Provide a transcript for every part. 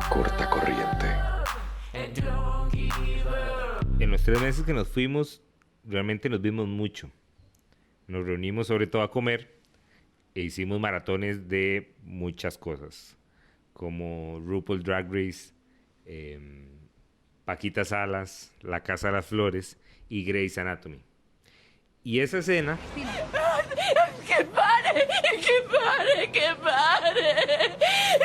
Corta corriente. En los 3 meses que nos fuimos, realmente nos vimos mucho. Nos reunimos sobre todo a comer e hicimos maratones de muchas cosas, como RuPaul Drag Race, Paquita Salas, La Casa de las Flores y Grey's Anatomy. Y esa escena... ¡Que pare! ¡Que pare! ¡Que pare!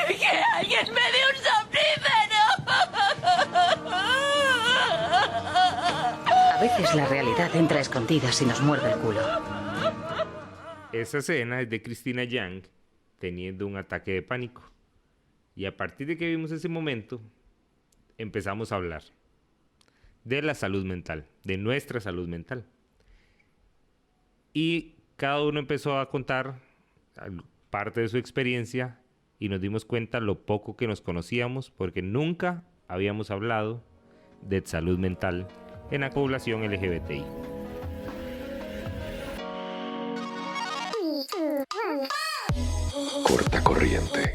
¡Que alguien me dé un soplífero! A veces la realidad entra a escondidas y nos muerde el culo. Esa escena es de Cristina Yang teniendo un ataque de pánico. Y a partir de que vimos ese momento, empezamos a hablar de la salud mental, de nuestra salud mental. Y cada uno empezó a contar parte de su experiencia y nos dimos cuenta lo poco que nos conocíamos porque nunca habíamos hablado de salud mental en la población LGBTI. Corta corriente.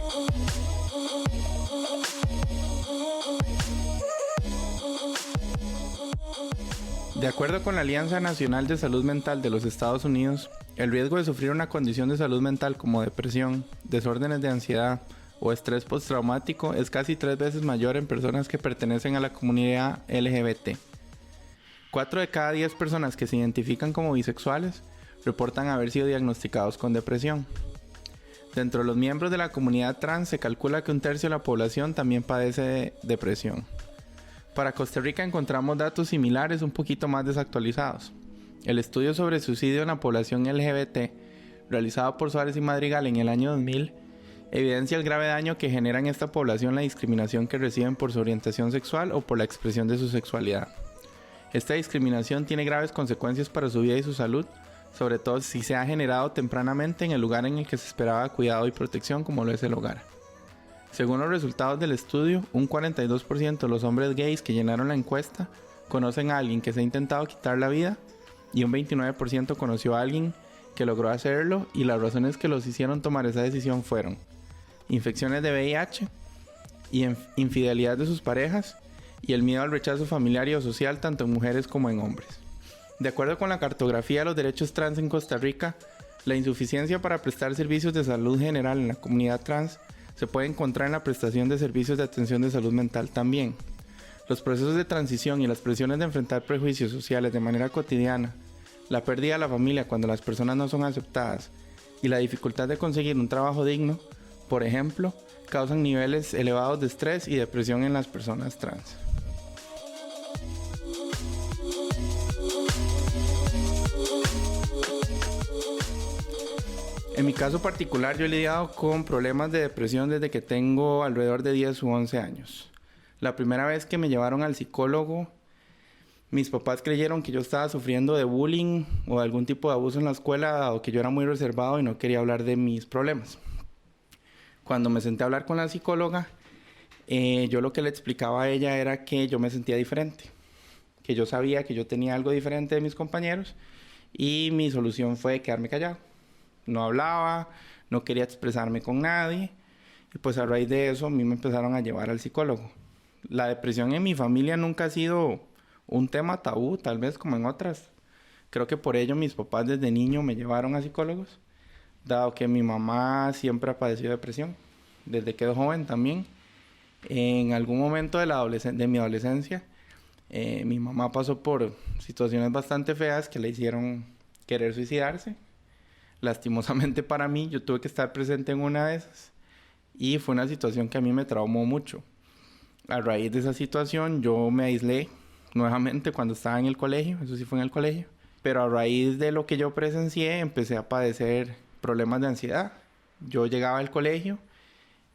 De acuerdo con la Alianza Nacional de Salud Mental de los Estados Unidos, el riesgo de sufrir una condición de salud mental como depresión, desórdenes de ansiedad o estrés postraumático es casi 3 veces mayor en personas que pertenecen a la comunidad LGBT. 4 de cada 10 personas que se identifican como bisexuales reportan haber sido diagnosticados con depresión. Dentro de los miembros de la comunidad trans se calcula que 1/3 de la población también padece de depresión. Para Costa Rica encontramos datos similares un poquito más desactualizados. El estudio sobre suicidio en la población LGBT, realizado por Suárez y Madrigal en el año 2000, evidencia el grave daño que genera en esta población la discriminación que reciben por su orientación sexual o por la expresión de su sexualidad. Esta discriminación tiene graves consecuencias para su vida y su salud, sobre todo si se ha generado tempranamente en el lugar en el que se esperaba cuidado y protección como lo es el hogar. Según los resultados del estudio, un 42% de los hombres gays que llenaron la encuesta conocen a alguien que se ha intentado quitar la vida y un 29% conoció a alguien que logró hacerlo, y las razones que los hicieron tomar esa decisión fueron infecciones de VIH y infidelidad de sus parejas y el miedo al rechazo familiar y o social tanto en mujeres como en hombres. De acuerdo con la cartografía de los derechos trans en Costa Rica, la insuficiencia para prestar servicios de salud general en la comunidad trans se puede encontrar en la prestación de servicios de atención de salud mental también. Los procesos de transición y las presiones de enfrentar prejuicios sociales de manera cotidiana, la pérdida de la familia cuando las personas no son aceptadas y la dificultad de conseguir un trabajo digno, por ejemplo, causan niveles elevados de estrés y depresión en las personas trans. En mi caso particular, yo he lidiado con problemas de depresión desde que tengo alrededor de 10 u 11 años. La primera vez que me llevaron al psicólogo, mis papás creyeron que yo estaba sufriendo de bullying o de algún tipo de abuso en la escuela, o que yo era muy reservado y no quería hablar de mis problemas. Cuando me senté a hablar con la psicóloga, yo lo que le explicaba a ella era que yo me sentía diferente, que yo sabía que yo tenía algo diferente de mis compañeros, y mi solución fue quedarme callado. No hablaba, no quería expresarme con nadie, y pues a raíz de eso a mí me empezaron a llevar al psicólogo. La depresión en mi familia nunca ha sido un tema tabú, tal vez como en otras. Creo que por ello mis papás desde niño me llevaron a psicólogos, dado que mi mamá siempre ha padecido depresión, desde que era joven también. En algún momento de mi adolescencia, mi mamá pasó por situaciones bastante feas que le hicieron querer suicidarse. Lastimosamente para mí, yo tuve que estar presente en una de esas, y fue una situación que a mí me traumó mucho. A raíz de esa situación yo me aislé nuevamente cuando estaba en el colegio, eso sí fue en el colegio, pero a raíz de lo que yo presencié empecé a padecer problemas de ansiedad. Yo llegaba al colegio,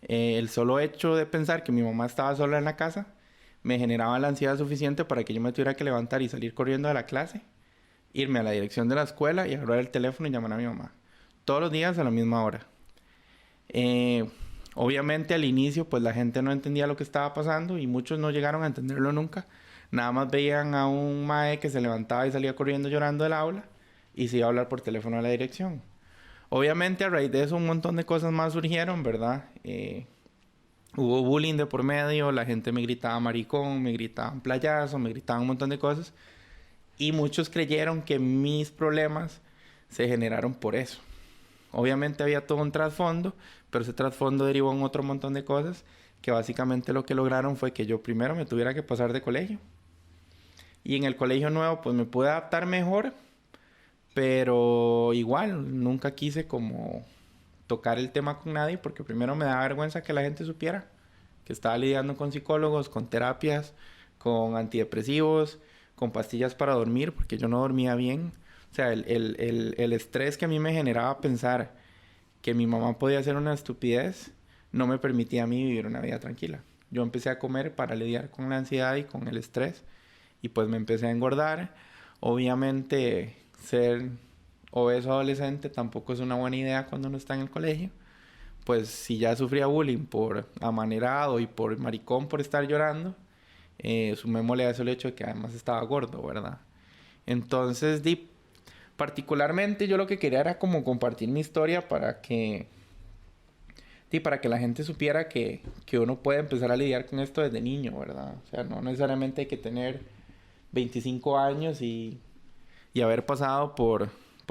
el solo hecho de pensar que mi mamá estaba sola en la casa me generaba la ansiedad suficiente para que yo me tuviera que levantar y salir corriendo de la clase, irme a la dirección de la escuela y agarrar el teléfono y llamar a mi mamá. Todos los días a la misma hora. Obviamente al inicio pues la gente no entendía lo que estaba pasando y muchos no llegaron a entenderlo nunca. Nada más veían a un mae que se levantaba y salía corriendo llorando del aula y se iba a hablar por teléfono a la dirección. Obviamente a raíz de eso un montón de cosas más surgieron, ¿verdad? Hubo bullying de por medio, la gente me gritaba maricón, me gritaban playazo, me gritaban un montón de cosas. Y muchos creyeron que mis problemas se generaron por eso. Obviamente había todo un trasfondo, pero ese trasfondo derivó en otro montón de cosas que básicamente lo que lograron fue que yo primero me tuviera que pasar de colegio. Y en el colegio nuevo pues me pude adaptar mejor, pero igual nunca quise como tocar el tema con nadie porque primero me daba vergüenza que la gente supiera que estaba lidiando con psicólogos, con terapias, con antidepresivos, con pastillas para dormir porque yo no dormía bien. O sea, el estrés que a mí me generaba pensar que mi mamá podía hacer una estupidez no me permitía a mí vivir una vida tranquila. Yo empecé a comer para lidiar con la ansiedad y con el estrés y pues me empecé a engordar. Obviamente ser obeso adolescente tampoco es una buena idea cuando uno está en el colegio. Pues si ya sufría bullying por amanerado y por maricón por estar llorando, sumémosle a eso el hecho de que además estaba gordo, ¿verdad? Entonces, particularmente yo lo que quería era como compartir mi historia para que la gente supiera que uno puede empezar a lidiar con esto desde niño, ¿verdad? O sea, no necesariamente hay que tener 25 años y haber pasado por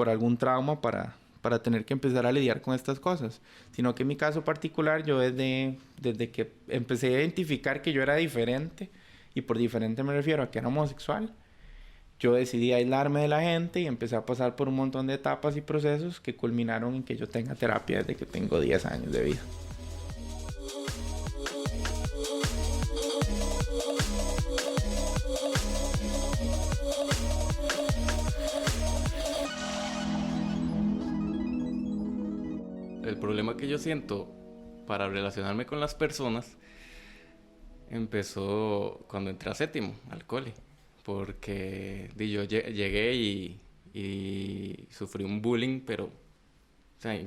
algún trauma para tener que empezar a lidiar con estas cosas. Sino que en mi caso particular, yo desde que empecé a identificar que yo era diferente, y por diferente me refiero a que era homosexual, yo decidí aislarme de la gente y empecé a pasar por un montón de etapas y procesos que culminaron en que yo tenga terapia desde que tengo 10 años de vida. El problema que yo siento para relacionarme con las personas empezó cuando entré a séptimo, al cole. Porque yo llegué y sufrí un bullying, pero o sea,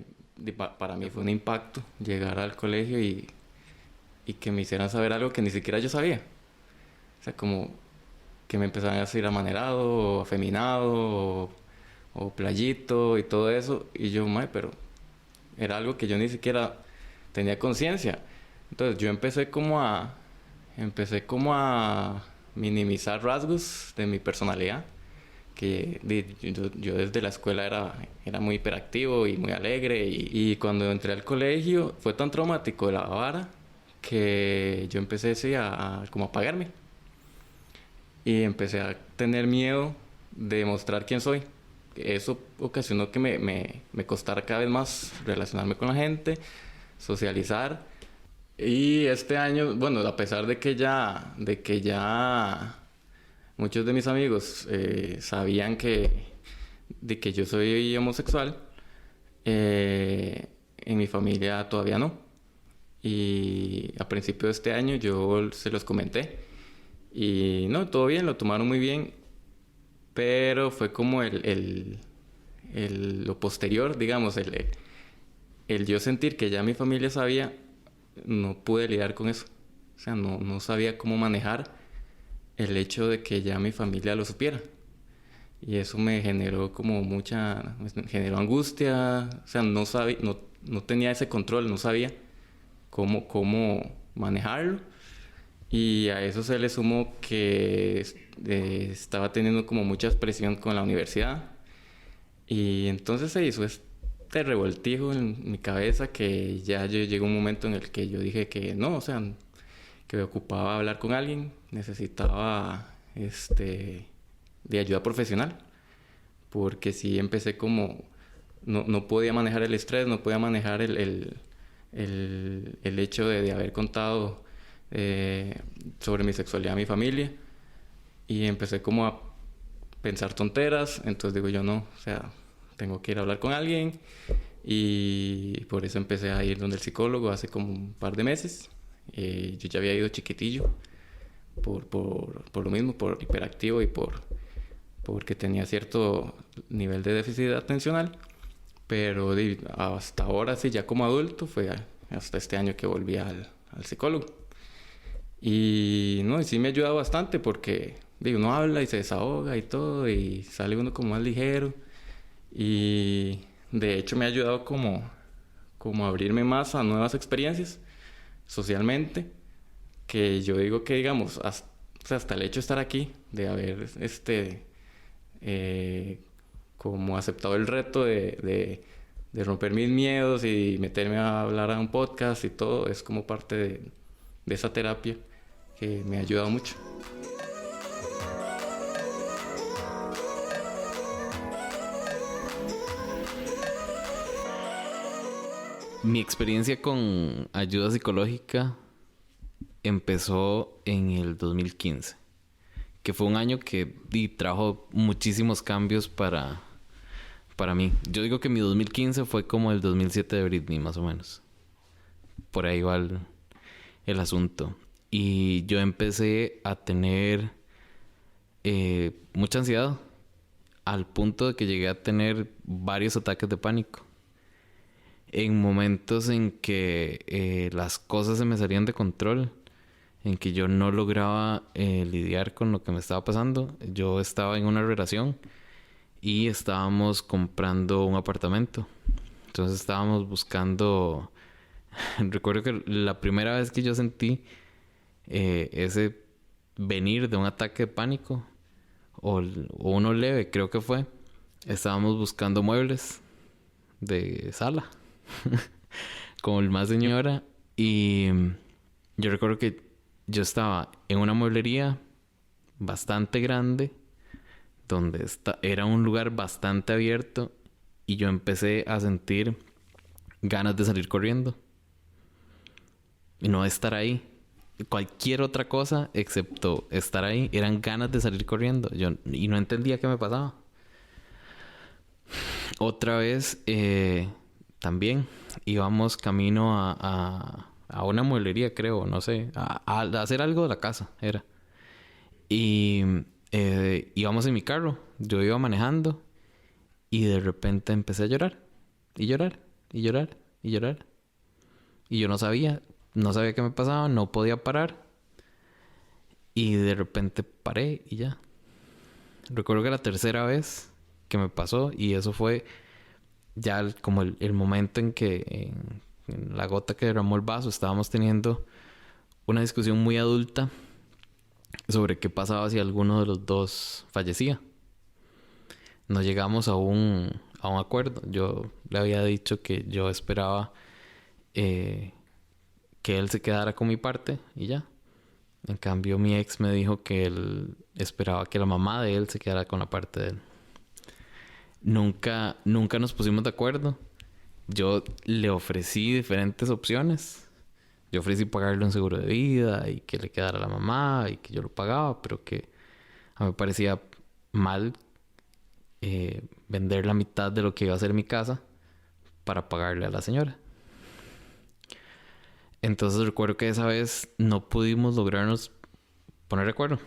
para mí fue un impacto llegar al colegio y que me hicieran saber algo que ni siquiera yo sabía. O sea, como que me empezaban a decir amanerado, o afeminado, o playito y todo eso. Y yo, pero era algo que yo ni siquiera tenía conciencia. Entonces yo empecé como a minimizar rasgos de mi personalidad, que yo desde la escuela era muy hiperactivo y muy alegre, y cuando entré al colegio fue tan traumático la vara que yo empecé como a apagarme y empecé a tener miedo de mostrar quién soy. Eso ocasionó que me costara cada vez más relacionarme con la gente, socializar. Y este año, bueno, a pesar de que ya muchos de mis amigos sabían de que yo soy homosexual, en mi familia todavía no. Y a principio de este año yo se los comenté. Y no, todo bien, lo tomaron muy bien. Pero fue como lo posterior, digamos, el yo sentir que ya mi familia sabía, no pude lidiar con eso. O sea, no sabía cómo manejar el hecho de que ya mi familia lo supiera. Y eso me generó me generó angustia. O sea, no tenía ese control, no sabía cómo manejarlo. Y a eso se le sumó que estaba teniendo como mucha presión con la universidad. Y entonces se hizo este revoltijo en mi cabeza que ya llegó un momento en el que yo dije que no, o sea, que me ocupaba hablar con alguien, necesitaba de ayuda profesional, porque sí empecé como no podía manejar el estrés, no podía manejar el hecho de haber contado sobre mi sexualidad a mi familia, y empecé como a pensar tonteras. Entonces digo yo, no, o sea, tengo que ir a hablar con alguien, y por eso empecé a ir donde el psicólogo hace como un par de meses. Yo ya había ido chiquitillo por lo mismo, por hiperactivo y porque tenía cierto nivel de déficit atencional, pero hasta ahora sí, ya como adulto, fue hasta este año que volví al psicólogo. Y sí me ha ayudado bastante porque uno habla y se desahoga y todo, y sale uno como más ligero. Y de hecho me ha ayudado como a abrirme más a nuevas experiencias, socialmente, que yo digo que, digamos, hasta el hecho de estar aquí, de haber como aceptado el reto de romper mis miedos y meterme a hablar a un podcast y todo, es como parte de esa terapia que me ha ayudado mucho. Mi experiencia con ayuda psicológica empezó en el 2015, que fue un año que trajo muchísimos cambios para mí. Yo digo que mi 2015 fue como el 2007 de Britney, más o menos. Por ahí va el asunto. Y yo empecé a tener mucha ansiedad, al punto de que llegué a tener varios ataques de pánico. En momentos en que las cosas se me salían de control, en que yo no lograba lidiar con lo que me estaba pasando. Yo estaba en una relación y estábamos comprando un apartamento. Entonces estábamos buscando... Recuerdo que la primera vez que yo sentí ese venir de un ataque de pánico, o uno leve, creo que fue, estábamos buscando muebles de sala como el más señora, y yo recuerdo que yo estaba en una mueblería bastante grande donde era un lugar bastante abierto, y yo empecé a sentir ganas de salir corriendo y no estar ahí. Cualquier otra cosa excepto estar ahí eran ganas de salir corriendo. Y no entendía qué me pasaba. Otra vez también íbamos camino a una mueblería, creo, no sé, a hacer algo de la casa, era. Y íbamos en mi carro, yo iba manejando, y de repente empecé a llorar, y llorar, y llorar, y llorar. Y yo no sabía qué me pasaba, no podía parar. Y de repente paré y ya. Recuerdo que la tercera vez que me pasó, y eso fue ya como el momento en que en la gota que derramó el vaso, estábamos teniendo una discusión muy adulta sobre qué pasaba si alguno de los dos fallecía. No llegamos a un acuerdo. Yo le había dicho que yo esperaba que él se quedara con mi parte y ya. En cambio, mi ex me dijo que él esperaba que la mamá de él se quedara con la parte de él. Nunca nos pusimos de acuerdo. Yo le ofrecí diferentes opciones. Yo ofrecí pagarle un seguro de vida y que le quedara a la mamá y que yo lo pagaba, pero que a mí me parecía mal vender la mitad de lo que iba a ser mi casa para pagarle a la señora. Entonces recuerdo que esa vez no pudimos lograrnos poner de acuerdo.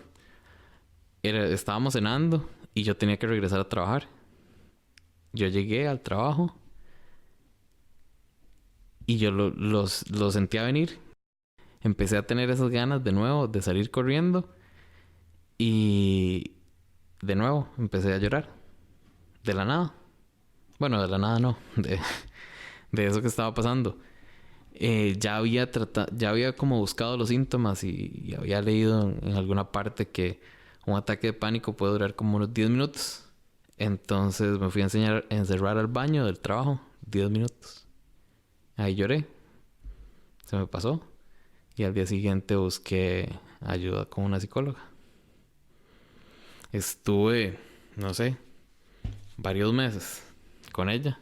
Estábamos cenando y yo tenía que regresar a trabajar. Yo llegué al trabajo y yo lo sentía venir. Empecé a tener esas ganas de nuevo de salir corriendo, y de nuevo empecé a llorar. De la nada. Bueno, de la nada no. De eso que estaba pasando. Ya había como buscado los síntomas y había leído en alguna parte que un ataque de pánico puede durar como unos 10 minutos. Entonces me fui a encerrar al baño del trabajo 10 minutos. Ahí lloré. Se me pasó. Y al día siguiente busqué ayuda con una psicóloga. Estuve, no sé, varios meses con ella.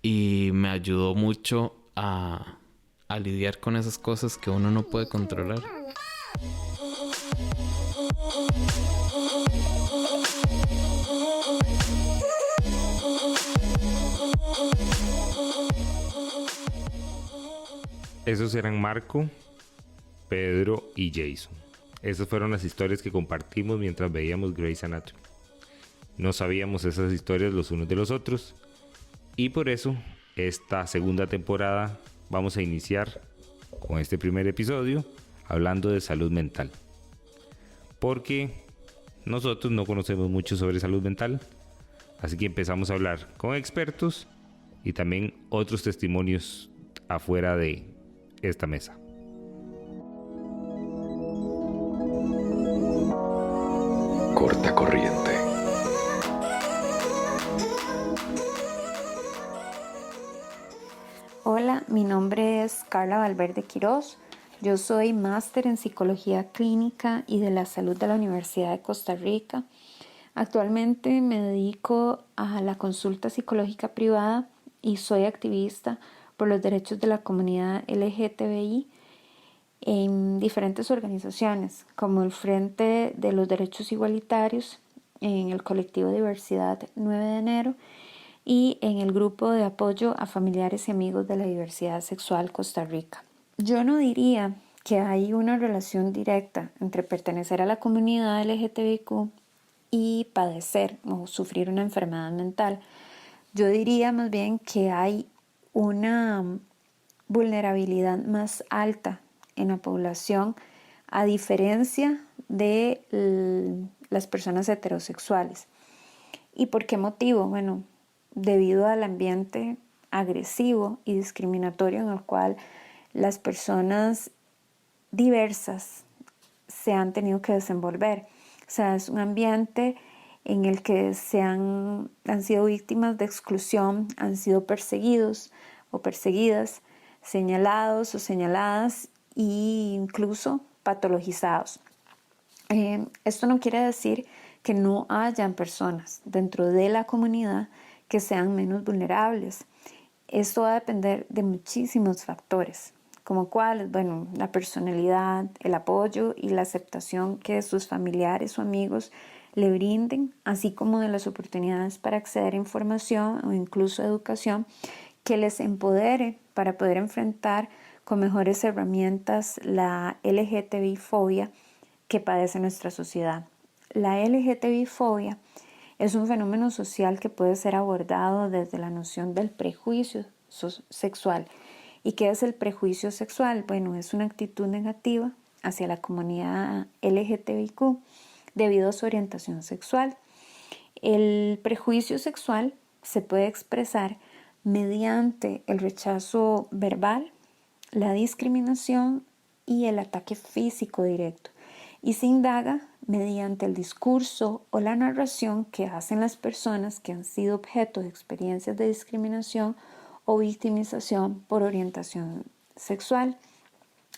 Y me ayudó mucho a lidiar con esas cosas que uno no puede controlar. Esos eran Marco, Pedro y Jason. Esas fueron las historias que compartimos mientras veíamos Grey's Anatomy. No sabíamos esas historias los unos de los otros, y por eso esta segunda temporada vamos a iniciar con este primer episodio hablando de salud mental. Porque nosotros no conocemos mucho sobre salud mental, así que empezamos a hablar con expertos y también otros testimonios afuera de esta mesa. Corta corriente. Hola, mi nombre es Carla Valverde Quiroz. Yo soy máster en Psicología Clínica y de la Salud de la Universidad de Costa Rica. Actualmente me dedico a la consulta psicológica privada y soy activista por los derechos de la comunidad LGTBI en diferentes organizaciones, como el Frente de los Derechos Igualitarios, en el colectivo Diversidad 9 de enero y en el grupo de apoyo a familiares y amigos de la diversidad sexual Costa Rica. Yo no diría que hay una relación directa entre pertenecer a la comunidad LGTBIQ y padecer o sufrir una enfermedad mental. Yo diría más bien que hay una vulnerabilidad más alta en la población a diferencia de las personas heterosexuales. ¿Y por qué motivo? Bueno, debido al ambiente agresivo y discriminatorio en el cual las personas diversas se han tenido que desenvolver. O sea, es un ambiente en el que han sido víctimas de exclusión, han sido perseguidos o perseguidas, señalados o señaladas e incluso patologizados. Esto no quiere decir que no hayan personas dentro de la comunidad que sean menos vulnerables. Esto va a depender de muchísimos factores, como cuáles, bueno, la personalidad, el apoyo y la aceptación que sus familiares o amigos le brinden, así como de las oportunidades para acceder a información o incluso educación que les empodere para poder enfrentar con mejores herramientas la LGTBI-fobia que padece nuestra sociedad. La LGTBI-fobia es un fenómeno social que puede ser abordado desde la noción del prejuicio sexual. ¿Y qué es el prejuicio sexual? Bueno, es una actitud negativa hacia la comunidad LGTBIQ debido a su orientación sexual. El prejuicio sexual se puede expresar mediante el rechazo verbal, la discriminación y el ataque físico directo, y se indaga mediante el discurso o la narración que hacen las personas que han sido objeto de experiencias de discriminación o victimización por orientación sexual.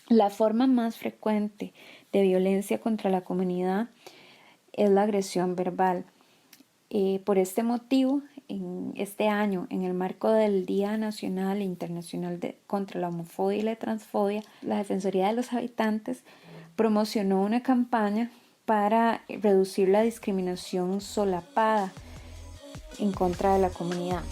La forma más frecuente de violencia contra la comunidad es la agresión verbal. Por este motivo, en este año, en el marco del Día Nacional e Internacional contra la Homofobia y la Transfobia, la Defensoría de los Habitantes promocionó una campaña para reducir la discriminación solapada en contra de la comunidad.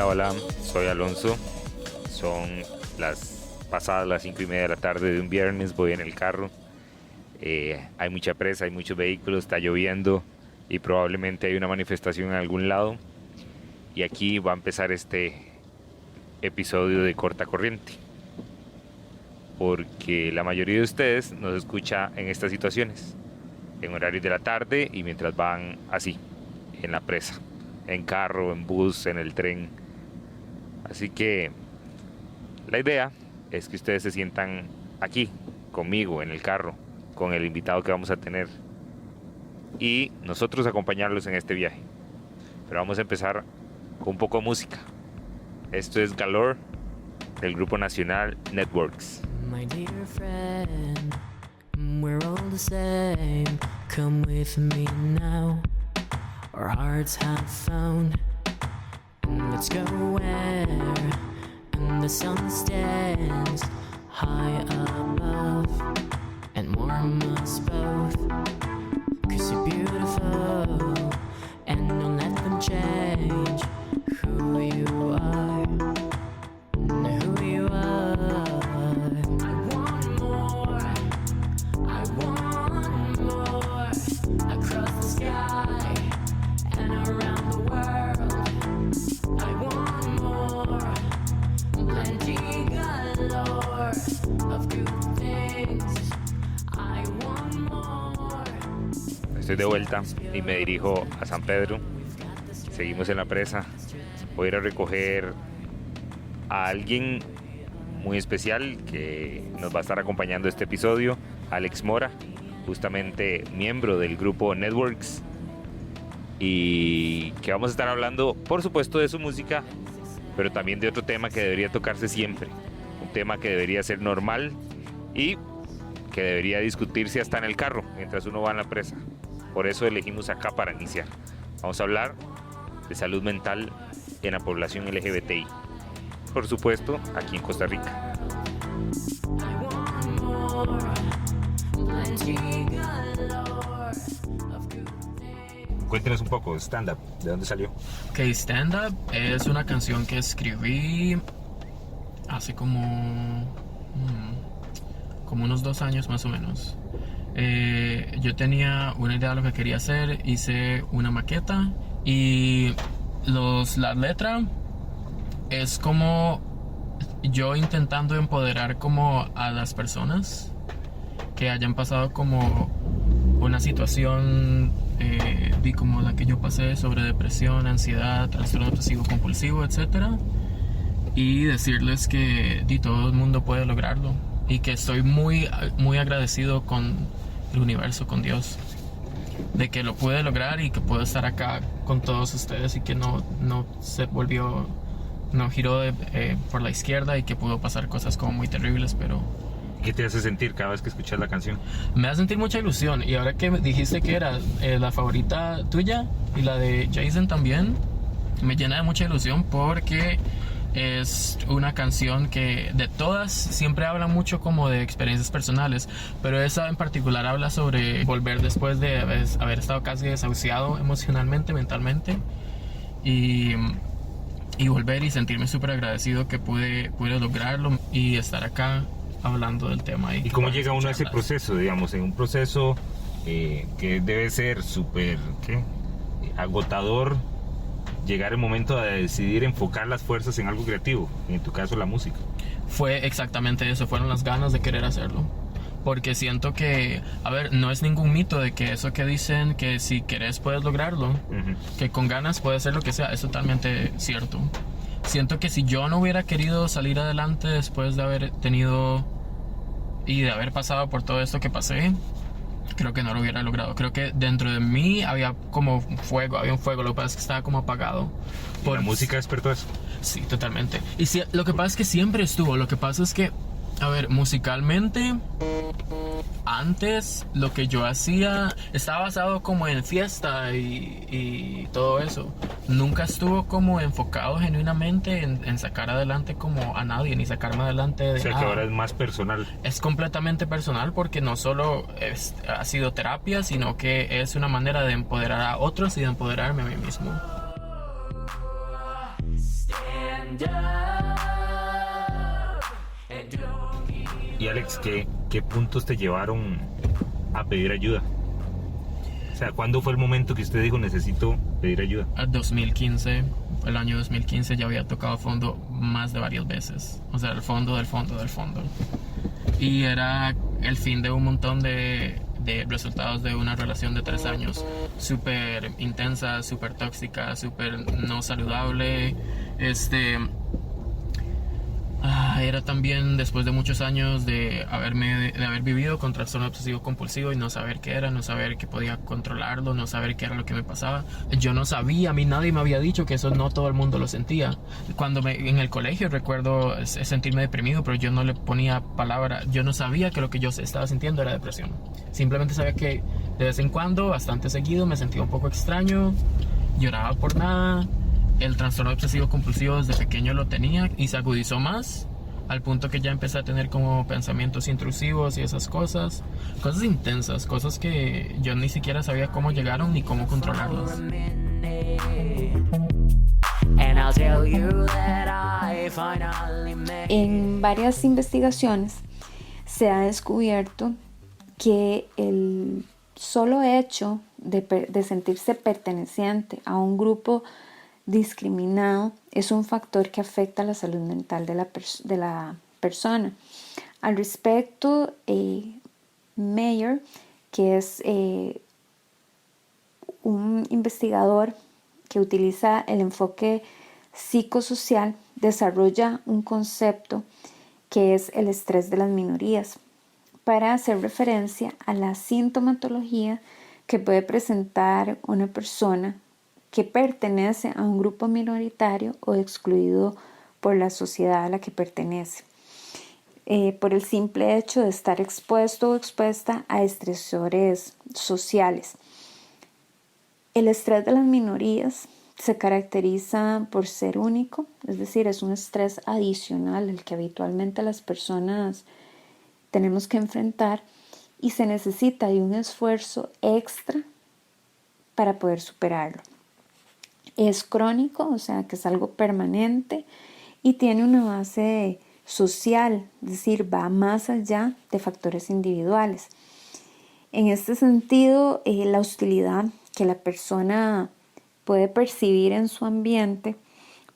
Hola, soy Alonso. Son pasadas las 5:30 de la tarde de un viernes, voy en el carro. Hay mucha presa, hay muchos vehículos, está lloviendo y probablemente hay una manifestación en algún lado. Y aquí va a empezar este episodio de Corta Corriente, porque la mayoría de ustedes nos escucha en estas situaciones, en horarios de la tarde y mientras van así, en la presa, en carro, en bus, en el tren. Así que la idea es que ustedes se sientan aquí conmigo en el carro, con el invitado que vamos a tener, y nosotros acompañarlos en este viaje. Pero vamos a empezar con un poco de música. Esto es Galore del grupo nacional Networks. My dear friend, we're all the same. Come with me now. Our hearts have found. Let's go where the sun stands high above and warm us both. 'Cause you're beautiful and don't let them change who you are. Who you are. I want more. I want more. Across the sky and around the world. I want more. Plenty galore of good Estoy de vuelta y me dirijo a San Pedro. Seguimos en la presa. Voy a ir a recoger a alguien muy especial que nos va a estar acompañando este episodio, Alex Mora, justamente miembro del grupo Networks, y que vamos a estar hablando, por supuesto, de su música, pero también de otro tema que debería tocarse siempre, un tema que debería ser normal y que debería discutirse hasta en el carro mientras uno va en la presa. Por eso elegimos acá para iniciar. Vamos a hablar de salud mental en la población LGBTI, por supuesto, aquí en Costa Rica. Cuéntenos un poco, Stand Up, ¿de dónde salió? Ok, Stand Up es una canción que escribí hace como unos 2 años más o menos. Yo tenía una idea de lo que quería hacer, hice una maqueta y la letra es como yo intentando empoderar como a las personas que hayan pasado como una situación como la que yo pasé, sobre depresión, ansiedad, trastorno obsesivo compulsivo, etcétera, y decirles que todo el mundo puede lograrlo y que estoy muy, muy agradecido con el universo, con Dios, de que lo pude lograr y que puedo estar acá con todos ustedes y que no giró por la izquierda y que pudo pasar cosas como muy terribles, pero... ¿Qué te hace sentir cada vez que escuchas la canción? Me hace sentir mucha ilusión, y ahora que me dijiste que era la favorita tuya y la de Jason también, me llena de mucha ilusión porque es una canción que de todas siempre habla mucho como de experiencias personales, pero esa en particular habla sobre volver después de haber estado casi desahuciado emocionalmente, mentalmente, y volver y sentirme súper agradecido que pude lograrlo y estar acá hablando del tema. ¿Y cómo llega uno a ese proceso, digamos, en un proceso que debe ser súper agotador, llegar el momento de decidir enfocar las fuerzas en algo creativo, en tu caso la música? Fue exactamente eso, fueron las ganas de querer hacerlo. Porque siento que, no es ningún mito de que eso que dicen que si querés puedes lograrlo, que con ganas puedes hacer lo que sea, es totalmente cierto. Siento que si yo no hubiera querido salir adelante después de haber tenido y de haber pasado por todo esto que pasé, creo que no lo hubiera logrado. Creo que dentro de mí había como había un fuego, lo que pasa es que estaba como apagado. ¿Y la música despertó eso? Sí, totalmente. Y lo que pasa es que siempre estuvo, lo que pasa es que, musicalmente, antes lo que yo hacía estaba basado como en fiesta y todo eso. Nunca estuvo como enfocado genuinamente en sacar adelante como a nadie, ni sacarme adelante de que ahora es más personal. Es completamente personal porque no solo ha sido terapia, sino que es una manera de empoderar a otros y de empoderarme a mí mismo. Y Alex, ¿qué puntos te llevaron a pedir ayuda? O sea, ¿cuándo fue el momento que usted dijo necesito pedir ayuda? El año 2015 ya había tocado fondo más de varias veces. O sea, el fondo del fondo del fondo. Y era el fin de un montón de resultados de una relación de 3 años. Súper intensa, súper tóxica, súper no saludable. Era también después de muchos años de haber vivido con trastorno obsesivo compulsivo y no saber qué era, no saber que podía controlarlo, no saber qué era lo que me pasaba. Yo no sabía, a mí nadie me había dicho que eso no todo el mundo lo sentía. En el colegio recuerdo sentirme deprimido, pero yo no le ponía palabra. Yo no sabía que lo que yo estaba sintiendo era depresión. Simplemente sabía que de vez en cuando, bastante seguido, me sentía un poco extraño, lloraba por nada. El trastorno obsesivo compulsivo desde pequeño lo tenía y se agudizó más al punto que ya empecé a tener como pensamientos intrusivos y esas cosas intensas, cosas que yo ni siquiera sabía cómo llegaron ni cómo controlarlas. En varias investigaciones se ha descubierto que el solo hecho de sentirse perteneciente a un grupo discriminado es un factor que afecta la salud mental de la persona. Al respecto, Mayer, que es un investigador que utiliza el enfoque psicosocial desarrolla un concepto que es el estrés de las minorías, para hacer referencia a la sintomatología que puede presentar una persona que pertenece a un grupo minoritario o excluido por la sociedad a la que pertenece, por el simple hecho de estar expuesto o expuesta a estresores sociales. El estrés de las minorías se caracteriza por ser único, es decir, es un estrés adicional al que habitualmente las personas tenemos que enfrentar y se necesita de un esfuerzo extra para poder superarlo. Es crónico, o sea que es algo permanente y tiene una base social, es decir, va más allá de factores individuales. En este sentido, la hostilidad que la persona puede percibir en su ambiente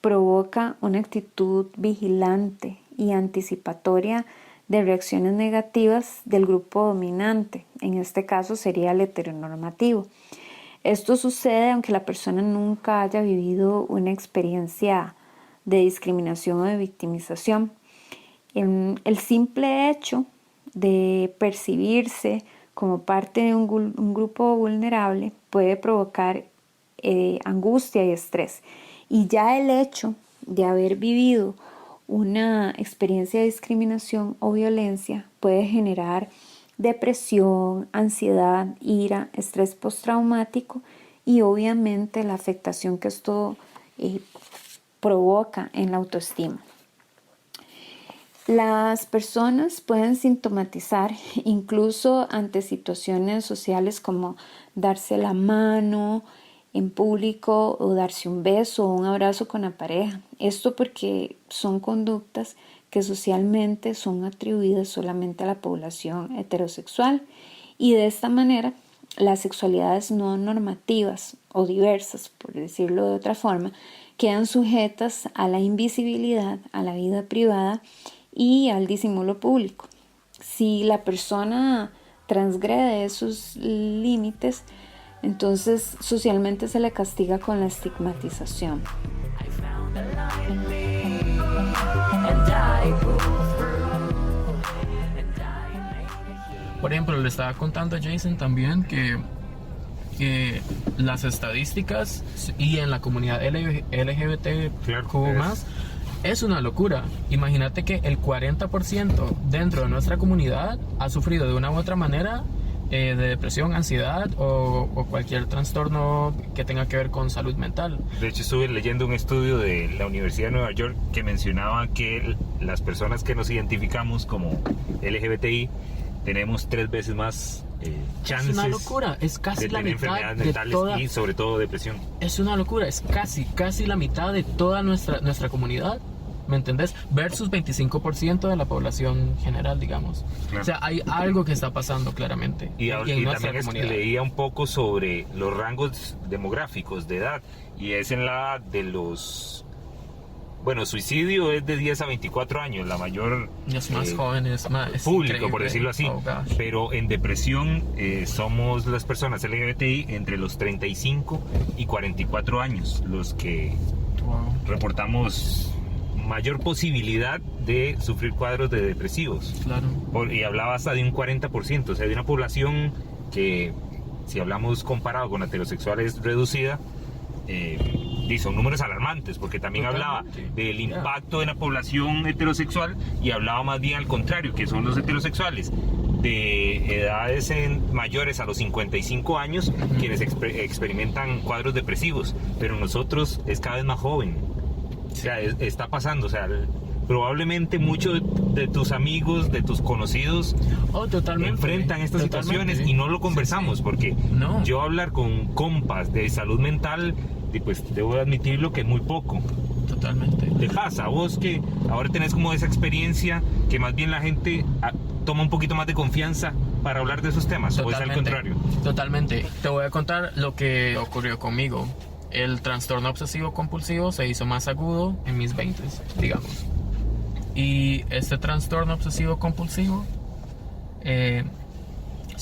provoca una actitud vigilante y anticipatoria de reacciones negativas del grupo dominante, en este caso sería el heteronormativo. Esto sucede aunque la persona nunca haya vivido una experiencia de discriminación o de victimización. El simple hecho de percibirse como parte de un grupo vulnerable puede provocar angustia y estrés. Y ya el hecho de haber vivido una experiencia de discriminación o violencia puede generar depresión, ansiedad, ira, estrés postraumático y obviamente la afectación que esto provoca en la autoestima. Las personas pueden sintomatizar incluso ante situaciones sociales como darse la mano en público o darse un beso o un abrazo con la pareja. Esto porque son conductas que socialmente son atribuidas solamente a la población heterosexual y de esta manera las sexualidades no normativas o diversas, por decirlo de otra forma, quedan sujetas a la invisibilidad, a la vida privada y al disimulo público. Si la persona transgrede esos límites, entonces socialmente se le castiga con la estigmatización. Por ejemplo, le estaba contando a Jason también que las estadísticas y en la comunidad LGBTQ+, es una locura. Imagínate que el 40% dentro de nuestra comunidad ha sufrido de una u otra manera de depresión, ansiedad o cualquier trastorno que tenga que ver con salud mental. De hecho, estuve leyendo un estudio de la Universidad de Nueva York que mencionaba que las personas que nos identificamos como LGBTI tenemos 3 veces más chances. Es una locura, es casi de la tener mitad enfermedades de mentales toda, y sobre todo depresión. Es una locura, es casi la mitad de toda nuestra comunidad, ¿me entendés? Versus 25% de la población general, digamos. Claro. O sea, hay algo que está pasando claramente. Y nuestra también comunidad. Leía un poco sobre los rangos demográficos de edad, y es en la de los... Bueno, suicidio es de 10 a 24 años, la mayor... Los más jóvenes, más público, increíble. por decirlo así. Oh, pero en depresión somos las personas LGBTI entre los 35 y 44 años los que reportamos mayor posibilidad de sufrir cuadros de depresivos. Claro. Y hablaba hasta de un 40%, o sea, de una población que, si hablamos comparado con heterosexuales, reducida. Y son números alarmantes, porque también hablaba del impacto en la población heterosexual y hablaba más bien al contrario, que son los heterosexuales de edades mayores a los 55 años quienes experimentan cuadros depresivos, pero nosotros es cada vez más joven. O sea, está pasando, o sea, probablemente muchos de tus amigos, de tus conocidos enfrentan estas situaciones y no lo conversamos, porque yo hablar con compas de salud mental, pues debo admitirlo que es muy poco. Totalmente. ¿Te pasa a vos que ahora tenés como esa experiencia que más bien la gente toma un poquito más de confianza para hablar de esos temas? ¿O es al contrario? Totalmente. Te voy a contar lo que ocurrió conmigo. El trastorno obsesivo compulsivo se hizo más agudo en mis 20s, digamos. Y este trastorno obsesivo compulsivo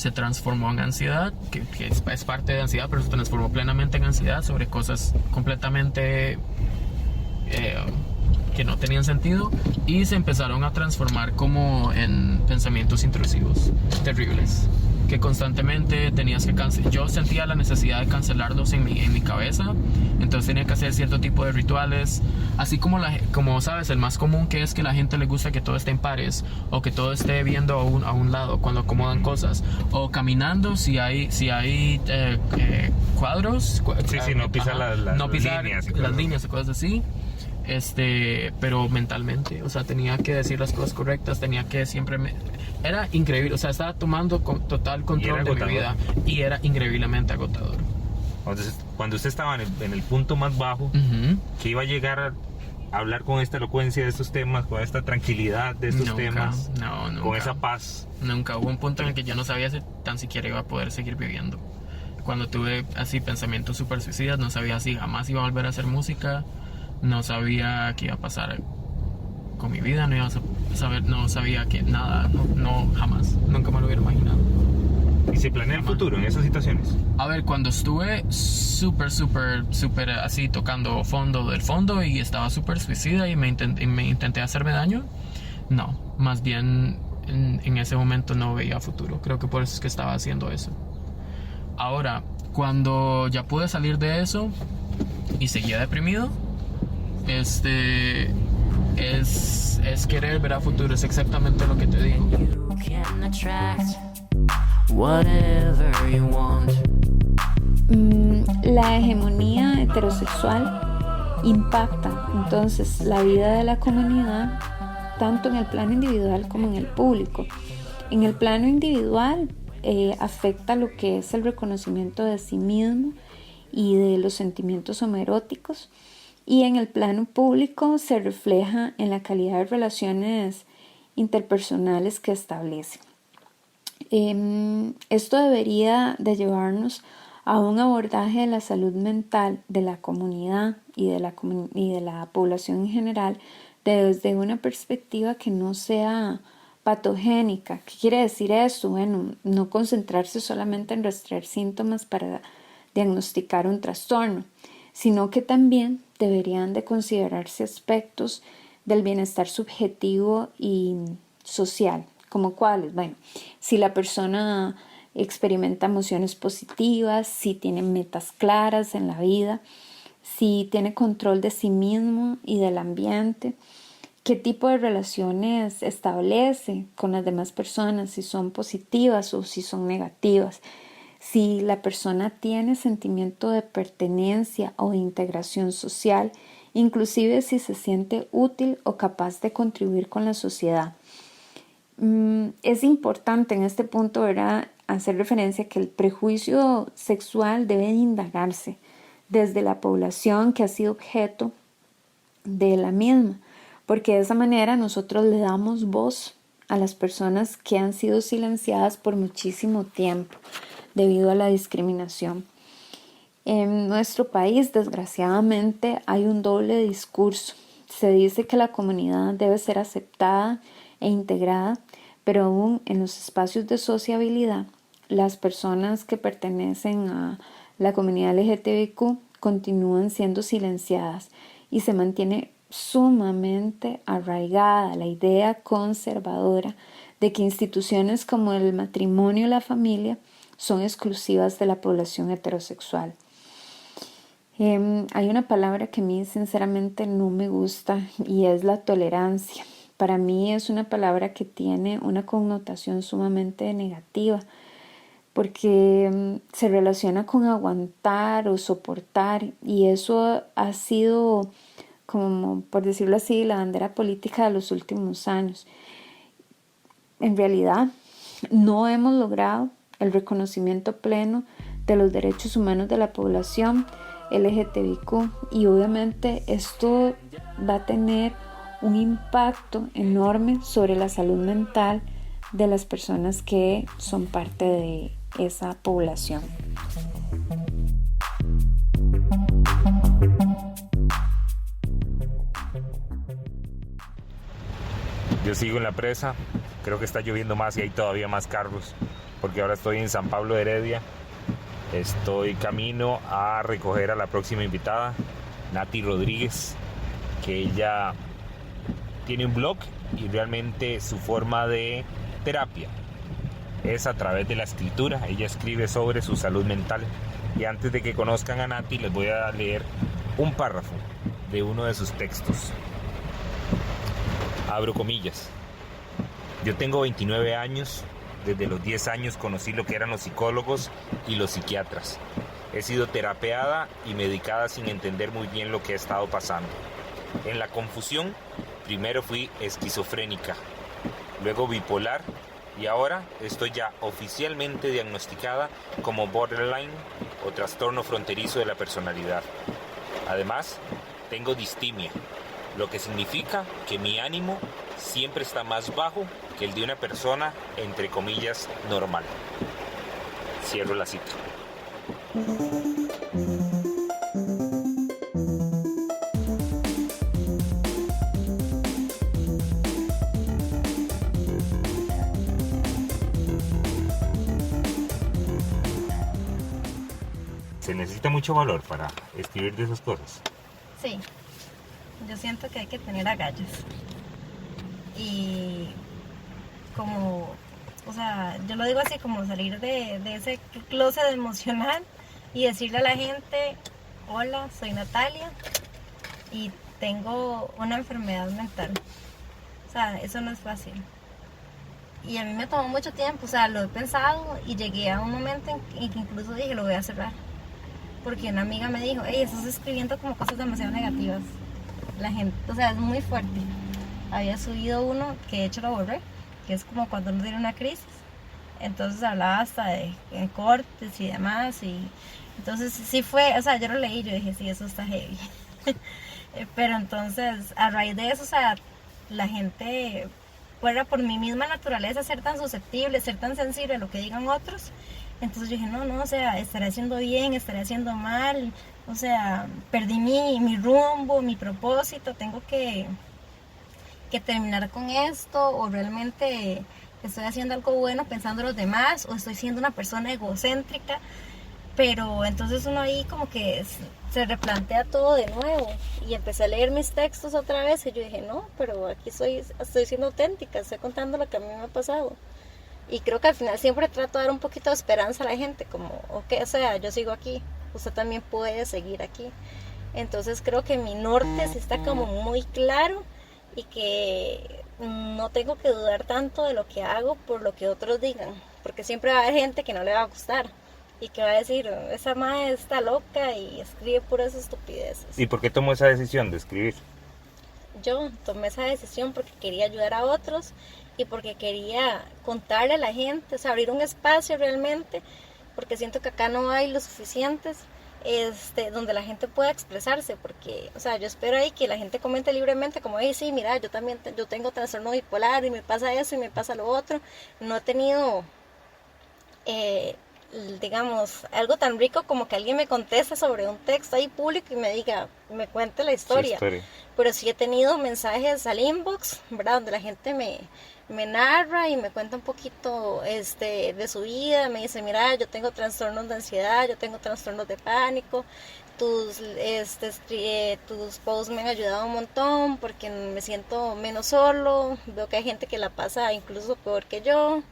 se transformó en ansiedad, que es parte de ansiedad, pero se transformó plenamente en ansiedad sobre cosas completamente que no tenían sentido, y se empezaron a transformar como en pensamientos intrusivos terribles, que constantemente tenías que cancelar. Yo sentía la necesidad de cancelarlos en mi cabeza, entonces tenía que hacer cierto tipo de rituales, así como sabes, el más común, que es que a la gente le gusta que todo esté en pares, o que todo esté viendo a un lado cuando acomodan cosas, o caminando si hay cuadros, no pisar las líneas y cosas así. Pero mentalmente, o sea, tenía que decir las cosas correctas, tenía que siempre era increíble, o sea, estaba tomando total control de mi vida, y era increíblemente agotador. Entonces, cuando usted estaba en el punto más bajo, que iba a llegar a hablar con esta elocuencia de estos temas, con esta tranquilidad de estos temas, nunca, con esa paz. Nunca hubo un punto en el que yo no sabía si tan siquiera iba a poder seguir viviendo. Cuando tuve así pensamientos súper suicidas, no sabía si jamás iba a volver a hacer música. No sabía qué iba a pasar con mi vida, no sabía que nada, no jamás, nunca me lo hubiera imaginado. ¿Y se planea el futuro en esas situaciones? A ver, cuando estuve súper así tocando fondo del fondo y estaba súper suicida y me intenté hacerme daño, no, más bien en ese momento no veía futuro, creo que por eso es que estaba haciendo eso. Ahora, cuando ya pude salir de eso y seguía deprimido, es querer ver a futuro, es exactamente lo que te digo. You can attract whatever you want. La hegemonía heterosexual impacta entonces la vida de la comunidad, tanto en el plano individual como en el público. En el plano individual afecta lo que es el reconocimiento de sí mismo y de los sentimientos homoeróticos. Y en el plano público se refleja en la calidad de relaciones interpersonales que establece. Esto debería de llevarnos a un abordaje de la salud mental de la comunidad y de la población en general desde una perspectiva que no sea patogénica. ¿Qué quiere decir esto? Bueno, no concentrarse solamente en rastrear síntomas para diagnosticar un trastorno, sino que también deberían de considerarse aspectos del bienestar subjetivo y social, como cuáles. Bueno, si la persona experimenta emociones positivas, si tiene metas claras en la vida, si tiene control de sí mismo y del ambiente, qué tipo de relaciones establece con las demás personas, si son positivas o si son negativas. Si la persona tiene sentimiento de pertenencia o de integración social, inclusive si se siente útil o capaz de contribuir con la sociedad. Es importante en este punto, ¿verdad?, hacer referencia a que el prejuicio sexual debe indagarse desde la población que ha sido objeto de la misma, porque de esa manera nosotros le damos voz a las personas que han sido silenciadas por muchísimo tiempo debido a la discriminación. En nuestro país, desgraciadamente, hay un doble discurso. Se dice que la comunidad debe ser aceptada e integrada, pero aún en los espacios de sociabilidad, las personas que pertenecen a la comunidad LGTBIQ continúan siendo silenciadas y se mantiene sumamente arraigada la idea conservadora de que instituciones como el matrimonio y la familia son exclusivas de la población heterosexual. Hay una palabra que a mí sinceramente no me gusta y es la tolerancia. Para mí es una palabra que tiene una connotación sumamente negativa porque se relaciona con aguantar o soportar, y eso ha sido, como por decirlo así, la bandera política de los últimos años. En realidad no hemos logrado el reconocimiento pleno de los derechos humanos de la población LGTBIQ, y obviamente esto va a tener un impacto enorme sobre la salud mental de las personas que son parte de esa población. Yo sigo en la presa, creo que está lloviendo más y hay todavía más carros. porque ahora estoy en San Pablo de Heredia. Estoy camino a recoger a la próxima invitada, Nati Rodríguez, que ella tiene un blog y realmente su forma de terapia es a través de la escritura. Ella escribe sobre su salud mental. Y antes de que conozcan a Nati, les voy a leer un párrafo de uno de sus textos. Abro comillas. Yo tengo 29 años. Desde los 10 años conocí lo que eran los psicólogos y los psiquiatras. He sido terapeada y medicada sin entender muy bien lo que he estado pasando. En la confusión, primero fui esquizofrénica, luego bipolar y ahora estoy ya oficialmente diagnosticada como borderline o trastorno fronterizo de la personalidad. Además, tengo distimia, lo que significa que mi ánimo siempre está más bajo que el de una persona, entre comillas, normal. Cierro la cita. Se necesita mucho valor para escribir de esas cosas. Sí, yo siento que hay que tener agallas. Y como, o sea, yo lo digo así, como salir de ese closet emocional y decirle a la gente, hola, soy Natalia y tengo una enfermedad mental. O sea, eso no es fácil. Y a mí me tomó mucho tiempo, o sea, lo he pensado y llegué a un momento en que incluso dije, lo voy a cerrar. Porque una amiga me dijo, hey, estás escribiendo como cosas demasiado negativas. La gente, o sea, es muy fuerte. Había subido uno, que de hecho lo borré, que es como cuando uno tiene una crisis. Entonces hablaba hasta de cortes y demás. Y entonces sí fue, o sea, yo lo leí y yo dije, sí, eso está heavy. Pero entonces, a raíz de eso, o sea, la gente, fuera por mi misma naturaleza, ser tan susceptible, ser tan sensible a lo que digan otros. Entonces yo dije, no, o sea, estaré haciendo bien, estaré haciendo mal. O sea, perdí mi rumbo, mi propósito, tengo que terminar con esto, o realmente estoy haciendo algo bueno pensando en los demás, o estoy siendo una persona egocéntrica. Pero entonces uno ahí como que se replantea todo de nuevo, y empecé a leer mis textos otra vez y yo dije, no, pero aquí estoy siendo auténtica, estoy contando lo que a mí me ha pasado. Y creo que al final siempre trato de dar un poquito de esperanza a la gente, como, ok, o sea, yo sigo aquí, usted también puede seguir aquí. Entonces creo que mi norte sí está como muy claro, y que no tengo que dudar tanto de lo que hago por lo que otros digan, porque siempre va a haber gente que no le va a gustar y que va a decir, esa madre está loca y escribe puras estupideces. ¿Y por qué tomó esa decisión de escribir? Yo tomé esa decisión porque quería ayudar a otros y porque quería contarle a la gente, o sea, abrir un espacio realmente, porque siento que acá no hay lo suficientes donde la gente pueda expresarse, porque, o sea, yo espero ahí que la gente comente libremente, como, hey, sí, mira, yo también yo tengo trastorno bipolar y me pasa eso y me pasa lo otro. No he tenido, digamos, algo tan rico como que alguien me conteste sobre un texto ahí público y me diga, me cuente la historia. Pero sí he tenido mensajes al inbox, ¿verdad? Donde la gente me narra y me cuenta un poquito de su vida, me dice, mira, yo tengo trastornos de ansiedad, yo tengo trastornos de pánico, tus posts me han ayudado un montón porque me siento menos solo, veo que hay gente que la pasa incluso peor que yo,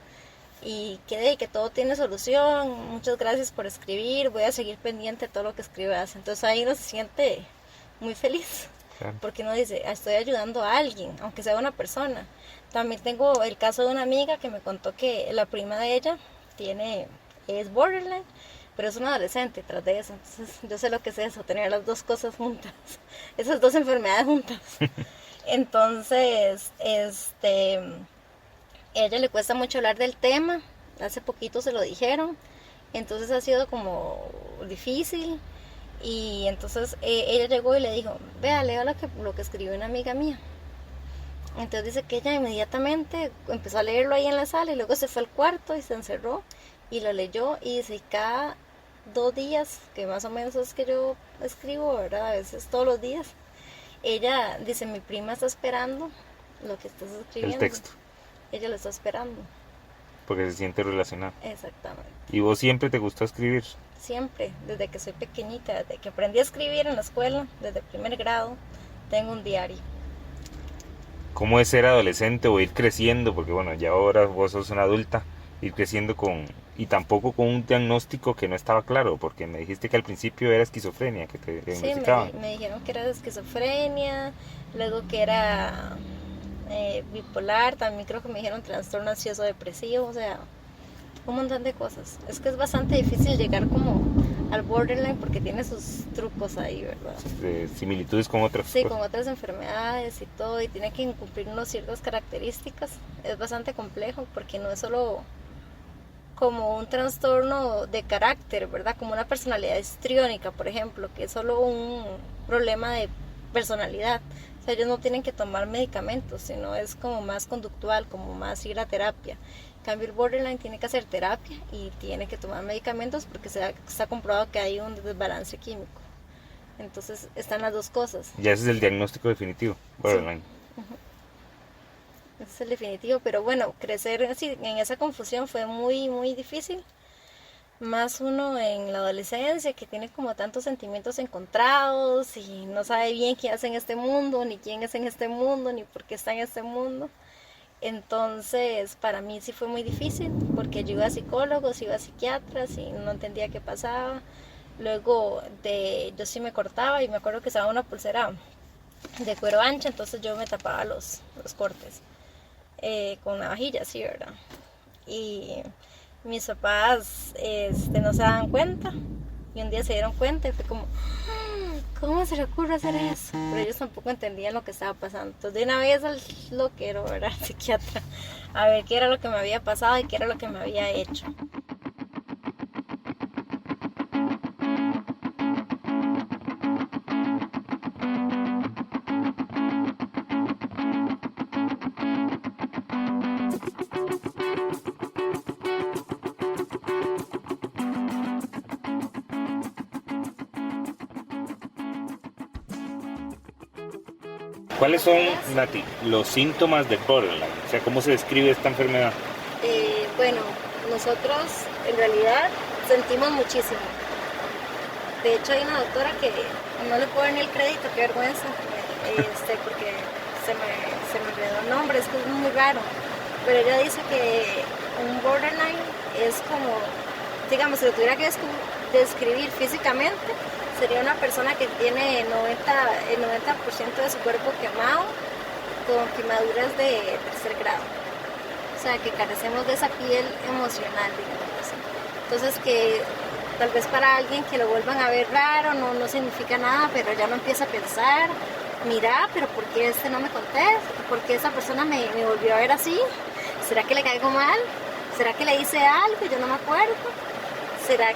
y que todo tiene solución, muchas gracias por escribir, voy a seguir pendiente de todo lo que escribas. Entonces ahí uno se siente muy feliz. Claro. Porque uno dice, estoy ayudando a alguien, aunque sea una persona. También tengo el caso de una amiga que me contó que la prima de ella es borderline, pero es una adolescente tras de eso. Entonces yo sé lo que es eso, tener las dos cosas juntas, esas dos enfermedades juntas. Entonces, a ella le cuesta mucho hablar del tema, hace poquito se lo dijeron, entonces ha sido como difícil. Y entonces ella llegó y le dijo, vea, lea lo que escribió una amiga mía. Entonces dice que ella inmediatamente empezó a leerlo ahí en la sala y luego se fue al cuarto y se encerró y lo leyó, y dice, cada 2 días, que más o menos es que yo escribo, ¿verdad? A veces todos los días, ella dice, mi prima está esperando lo que estás escribiendo. El texto. Ella lo está esperando. porque se siente relacionado. Exactamente. ¿Y vos siempre te gustó escribir? Siempre, desde que soy pequeñita, desde que aprendí a escribir en la escuela, desde primer grado, tengo un diario. ¿Cómo es ser adolescente o ir creciendo? Porque bueno, ya ahora vos sos una adulta, ir creciendo y tampoco con un diagnóstico que no estaba claro, porque me dijiste que al principio era esquizofrenia, que te diagnosticaban. Sí, me dijeron que era esquizofrenia, luego que era bipolar, también creo que me dijeron trastorno ansioso depresivo, o sea, un montón de cosas. Es que es bastante difícil llegar como al borderline porque tiene sus trucos ahí, ¿verdad? De similitudes con otras Sí, cosas. con otras enfermedades y todo, y tiene que cumplir unas ciertas características. Es bastante complejo porque no es solo como un trastorno de carácter, ¿verdad? Como una personalidad histriónica, por ejemplo, que es solo un problema de personalidad. O sea, ellos no tienen que tomar medicamentos, sino es como más conductual, como más ir a terapia. En cambio, el borderline tiene que hacer terapia y tiene que tomar medicamentos porque está comprobado que hay un desbalance químico. Entonces, están las dos cosas. Ya ese es el diagnóstico definitivo, borderline. Sí. Ese es el definitivo, pero bueno, crecer así en esa confusión fue muy, muy difícil. Más uno en la adolescencia que tiene como tantos sentimientos encontrados y no sabe bien qué hace en este mundo, ni quién es en este mundo, ni por qué está en este mundo. Entonces, para mí sí fue muy difícil porque yo iba a psicólogos, iba a psiquiatras y no entendía qué pasaba. Luego yo sí me cortaba y me acuerdo que usaba una pulsera de cuero ancha, entonces yo me tapaba los cortes con navajilla, sí, ¿verdad? Y mis papás no se daban cuenta y un día se dieron cuenta y fue como, ¿cómo se le ocurre hacer eso? Pero ellos tampoco entendían lo que estaba pasando. Entonces de una vez al loquero, ¿verdad? Al psiquiatra, a ver qué era lo que me había pasado y qué era lo que me había hecho. ¿Cuáles son, Nati, los síntomas del borderline? O sea, ¿cómo se describe esta enfermedad? Bueno, nosotros en realidad sentimos muchísimo. De hecho, hay una doctora que no le puedo dar ni el crédito, qué vergüenza, porque se me olvidó el nombre, es que es muy raro. Pero ella dice que un borderline es como, digamos, si lo tuviera que describir físicamente, sería una persona que tiene el 90% de su cuerpo quemado con quemaduras de tercer grado. O sea, que carecemos de esa piel emocional, digamos así. Entonces, que tal vez para alguien que lo vuelvan a ver raro no significa nada, pero ya no empieza a pensar, mira, pero ¿por qué no me contesta? ¿Por qué esa persona me volvió a ver así? ¿Será que le caigo mal? ¿Será que le hice algo? Yo no me acuerdo. ¿Será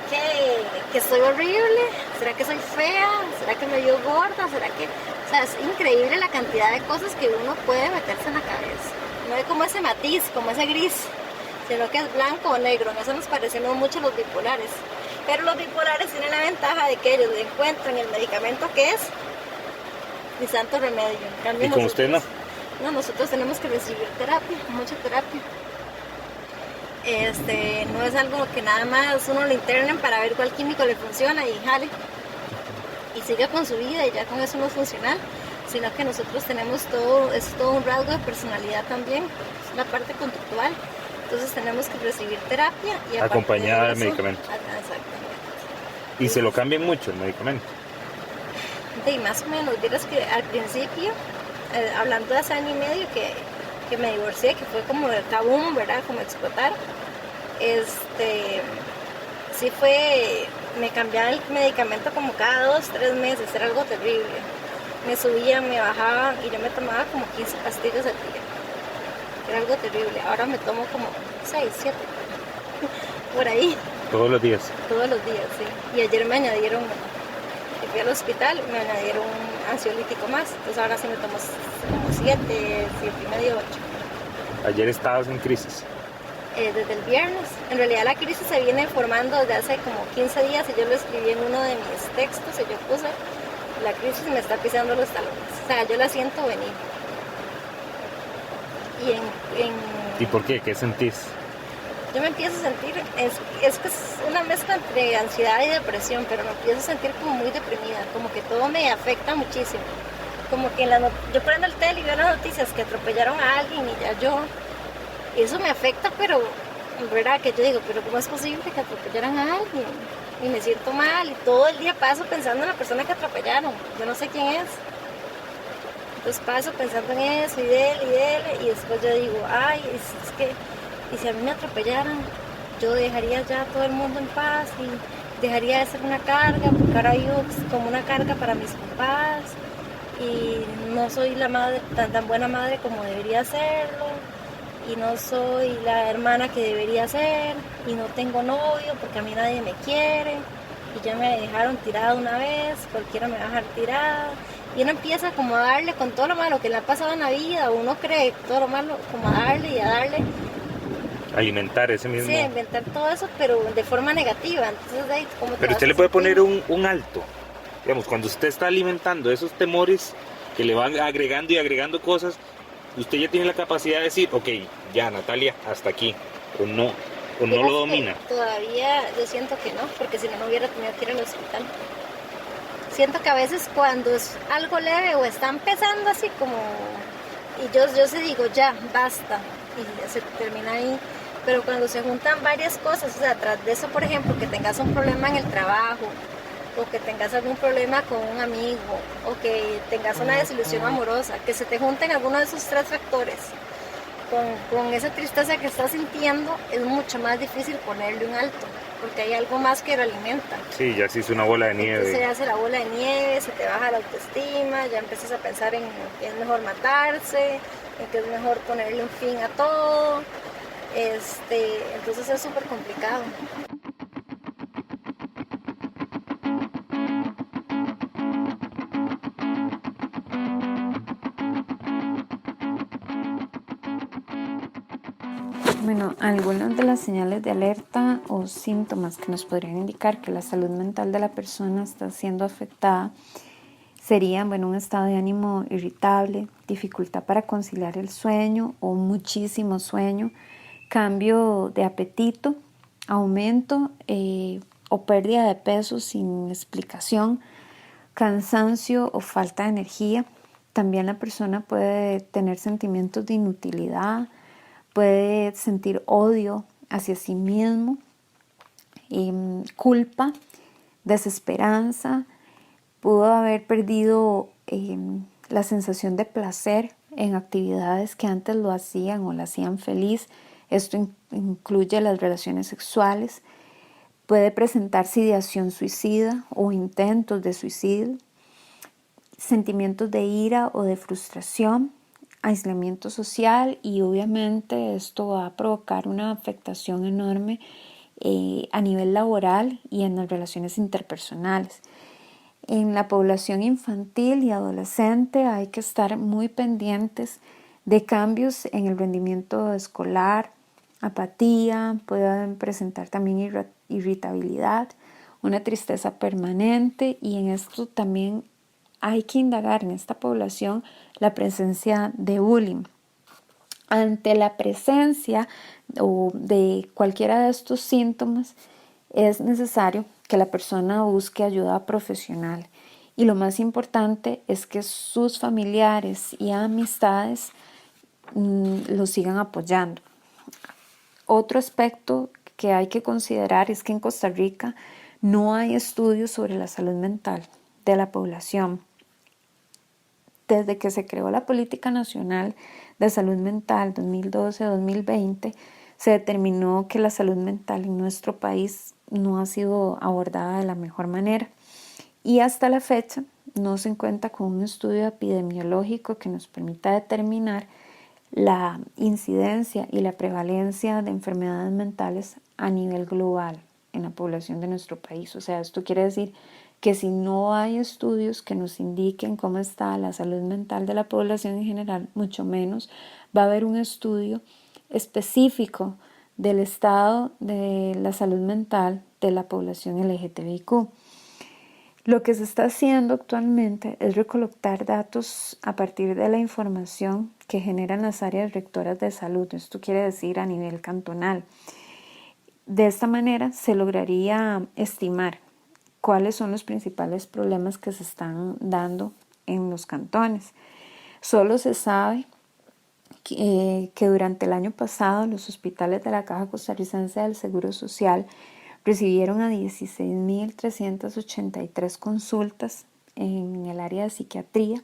que soy horrible? ¿Será que soy fea? ¿Será que me vio gorda? ¿Será que...? O sea, es increíble la cantidad de cosas que uno puede meterse en la cabeza. No hay como ese matiz, como ese gris, sino que es blanco o negro. En eso nos parecemos mucho los bipolares. Pero los bipolares tienen la ventaja de que ellos encuentran el medicamento que es mi santo remedio. En cambio, ¿Y con usted no? No, nosotros tenemos que recibir terapia, mucha terapia. No es algo que nada más uno lo internen para ver cuál químico le funciona y jale y siga con su vida y ya con eso no es funcional, sino que nosotros tenemos es todo un rasgo de personalidad también, es la parte conductual, entonces tenemos que recibir terapia y acompañada del eso, medicamento. Exactamente. ¿Y se lo cambian mucho el medicamento? Y más o menos, dirás que al principio, hablando de hace año y medio que me divorcié, que fue como el tabú, ¿verdad? Como explotar. Sí me cambiaba el medicamento como cada 2-3 meses, era algo terrible. Me subía, me bajaba y yo me tomaba como 15 pastillas al día. Era algo terrible. Ahora me tomo como 6, 7, por ahí. ¿Todos los días? Todos los días, sí. Y ayer me añadieron, fui al hospital, me añadieron un ansiolítico más. Entonces ahora sí me tomo como 7 y medio, 8. Ayer estabas en crisis. Desde el viernes. En realidad la crisis se viene formando desde hace como 15 días y yo lo escribí en uno de mis textos y yo puse, la crisis me está pisando los talones. O sea, yo la siento venir. ¿Y ¿Y por qué? ¿Qué sentís? yo me empiezo a sentir, es que es una mezcla entre ansiedad y depresión, pero me empiezo a sentir como muy deprimida, como que todo me afecta muchísimo. Como que yo prendo el tele y veo las noticias que atropellaron a alguien y ya yo, eso me afecta, pero en verdad que yo digo, pero ¿cómo es posible que atropellaran a alguien? Y me siento mal y todo el día paso pensando en la persona que atropellaron, yo no sé quién es. Entonces paso pensando en eso y dele, y después yo digo, ay, es que, y si a mí me atropellaran, yo dejaría ya a todo el mundo en paz y dejaría de ser una carga, porque ahora vivo como una carga para mis papás y no soy la madre, tan buena madre como debería serlo, y no soy la hermana que debería ser, y no tengo novio porque a mí nadie me quiere, y ya me dejaron tirada una vez, cualquiera me va a dejar tirada. Y uno empieza como a darle con todo lo malo que le ha pasado en la vida, uno cree todo lo malo, como a darle y a darle. Alimentar ese mismo. Sí, inventar todo eso, pero de forma negativa. Entonces, ahí, ¿cómo te Pero vas usted a le puede sentir? poner un alto. Digamos, cuando usted está alimentando esos temores que le van agregando y agregando cosas, usted ya tiene la capacidad de decir, ok, ya Natalia, hasta aquí, o no Fíjate lo que domina. Todavía yo siento que no, porque si no, no hubiera tenido que ir al hospital. Siento que a veces cuando es algo leve o está empezando así como... Y yo se digo, ya, basta, y se termina ahí. Pero cuando se juntan varias cosas, o sea, tras de eso, por ejemplo, que tengas un problema en el trabajo, o que tengas algún problema con un amigo, o que tengas una desilusión amorosa, que se te junten alguno de esos tres factores, con esa tristeza que estás sintiendo, es mucho más difícil ponerle un alto, porque hay algo más que lo alimenta. Sí, ya se hizo una bola de nieve. Entonces se hace la bola de nieve, se te baja la autoestima, ya empiezas a pensar en que es mejor matarse, en que es mejor ponerle un fin a todo. Entonces es súper complicado. Bueno, algunas de las señales de alerta o síntomas que nos podrían indicar que la salud mental de la persona está siendo afectada serían, bueno, un estado de ánimo irritable, dificultad para conciliar el sueño o muchísimo sueño, cambio de apetito, aumento o pérdida de peso sin explicación, cansancio o falta de energía. También la persona puede tener sentimientos de inutilidad, puede sentir odio hacia sí mismo, culpa, desesperanza, pudo haber perdido la sensación de placer en actividades que antes lo hacían o la hacían feliz. Esto incluye las relaciones sexuales. Puede presentarse ideación suicida o intentos de suicidio, sentimientos de ira o de frustración, aislamiento social, y obviamente esto va a provocar una afectación enorme a nivel laboral y en las relaciones interpersonales. En la población infantil y adolescente hay que estar muy pendientes de cambios en el rendimiento escolar, apatía, pueden presentar también irritabilidad, una tristeza permanente, y en esto también hay que indagar en esta población la presencia de bullying. Ante la presencia de cualquiera de estos síntomas, es necesario que la persona busque ayuda profesional. Y lo más importante es que sus familiares y amistades lo sigan apoyando. Otro aspecto que hay que considerar es que en Costa Rica no hay estudios sobre la salud mental de la población. Desde que se creó la Política Nacional de Salud Mental 2012-2020, se determinó que la salud mental en nuestro país no ha sido abordada de la mejor manera. Y hasta la fecha no se cuenta con un estudio epidemiológico que nos permita determinar la incidencia y la prevalencia de enfermedades mentales a nivel global en la población de nuestro país. O sea, esto quiere decir que si no hay estudios que nos indiquen cómo está la salud mental de la población en general, mucho menos va a haber un estudio específico del estado de la salud mental de la población LGTBIQ. Lo que se está haciendo actualmente es recolectar datos a partir de la información que generan las áreas rectoras de salud. Esto quiere decir a nivel cantonal. De esta manera se lograría estimar cuáles son los principales problemas que se están dando en los cantones. Solo se sabe que durante el año pasado los hospitales de la Caja Costarricense del Seguro Social recibieron a 16.383 consultas en el área de psiquiatría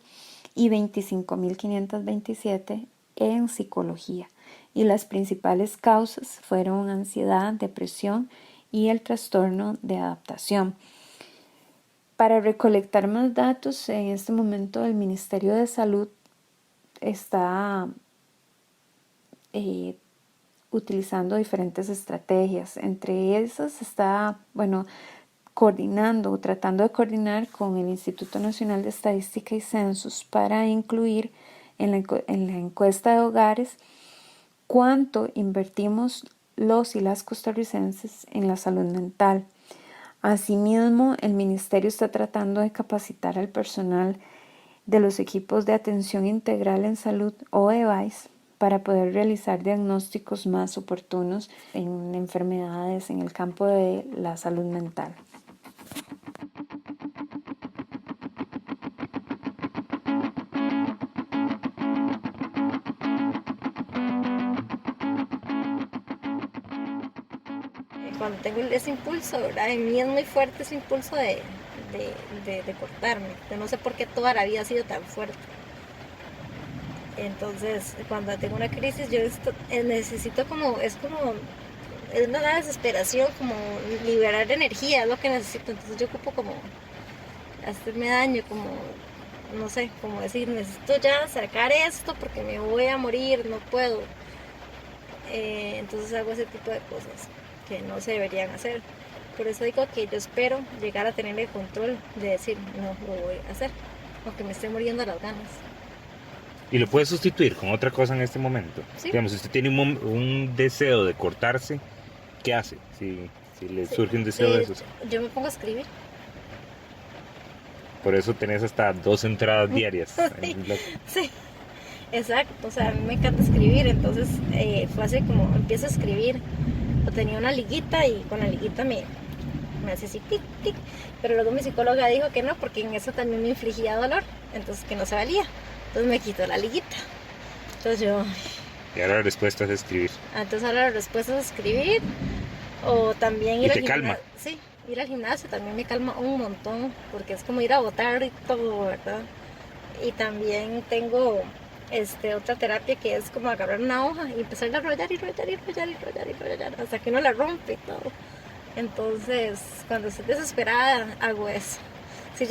y 25.527 en psicología. Y las principales causas fueron ansiedad, depresión y el trastorno de adaptación. Para recolectar más datos, en este momento el Ministerio de Salud está utilizando diferentes estrategias. Entre esas está, coordinando o tratando de coordinar con el Instituto Nacional de Estadística y Censos para incluir en la encuesta de hogares cuánto invertimos los y las costarricenses en la salud mental. Asimismo, el ministerio está tratando de capacitar al personal de los equipos de atención integral en salud o EVAIS para poder realizar diagnósticos más oportunos en enfermedades en el campo de la salud mental. Cuando tengo ese impulso, ¿verdad? En mí es muy fuerte ese impulso de cortarme. Yo no sé por qué toda la vida ha sido tan fuerte. Entonces, cuando tengo una crisis, yo necesito es una desesperación, como liberar energía, es lo que necesito. Entonces yo ocupo como hacerme daño, como, no sé, como decir, necesito ya sacar esto porque me voy a morir, no puedo. Entonces hago ese tipo de cosas que no se deberían hacer. Por eso digo que yo espero llegar a tener el control de decir, no lo voy a hacer, aunque me esté muriendo las ganas. ¿Y lo puede sustituir con otra cosa en este momento? Sí. Digamos, si usted tiene un deseo de cortarse, ¿qué hace? Si le surge un deseo de eso. Yo me pongo a escribir. Por eso tenés hasta 2 entradas diarias. Sí, sí, exacto. O sea, a mí me encanta escribir. Entonces fue así como empiezo a escribir. Tenía una liguita y con la liguita me hacía así tic, tic. Pero luego mi psicóloga dijo que no, porque en eso también me infligía dolor. Entonces que no se valía. Entonces me quitó la liguita. Entonces yo... Y ahora la respuesta es escribir. Entonces ahora la respuesta es escribir. O también ir al gimnasio. Calma. Sí, ir al gimnasio también me calma un montón. Porque es como ir a botar y todo, ¿verdad? Y también tengo otra terapia que es como agarrar una hoja y empezar a rollar hasta que uno la rompe y todo. Entonces, cuando estoy desesperada, hago eso. Si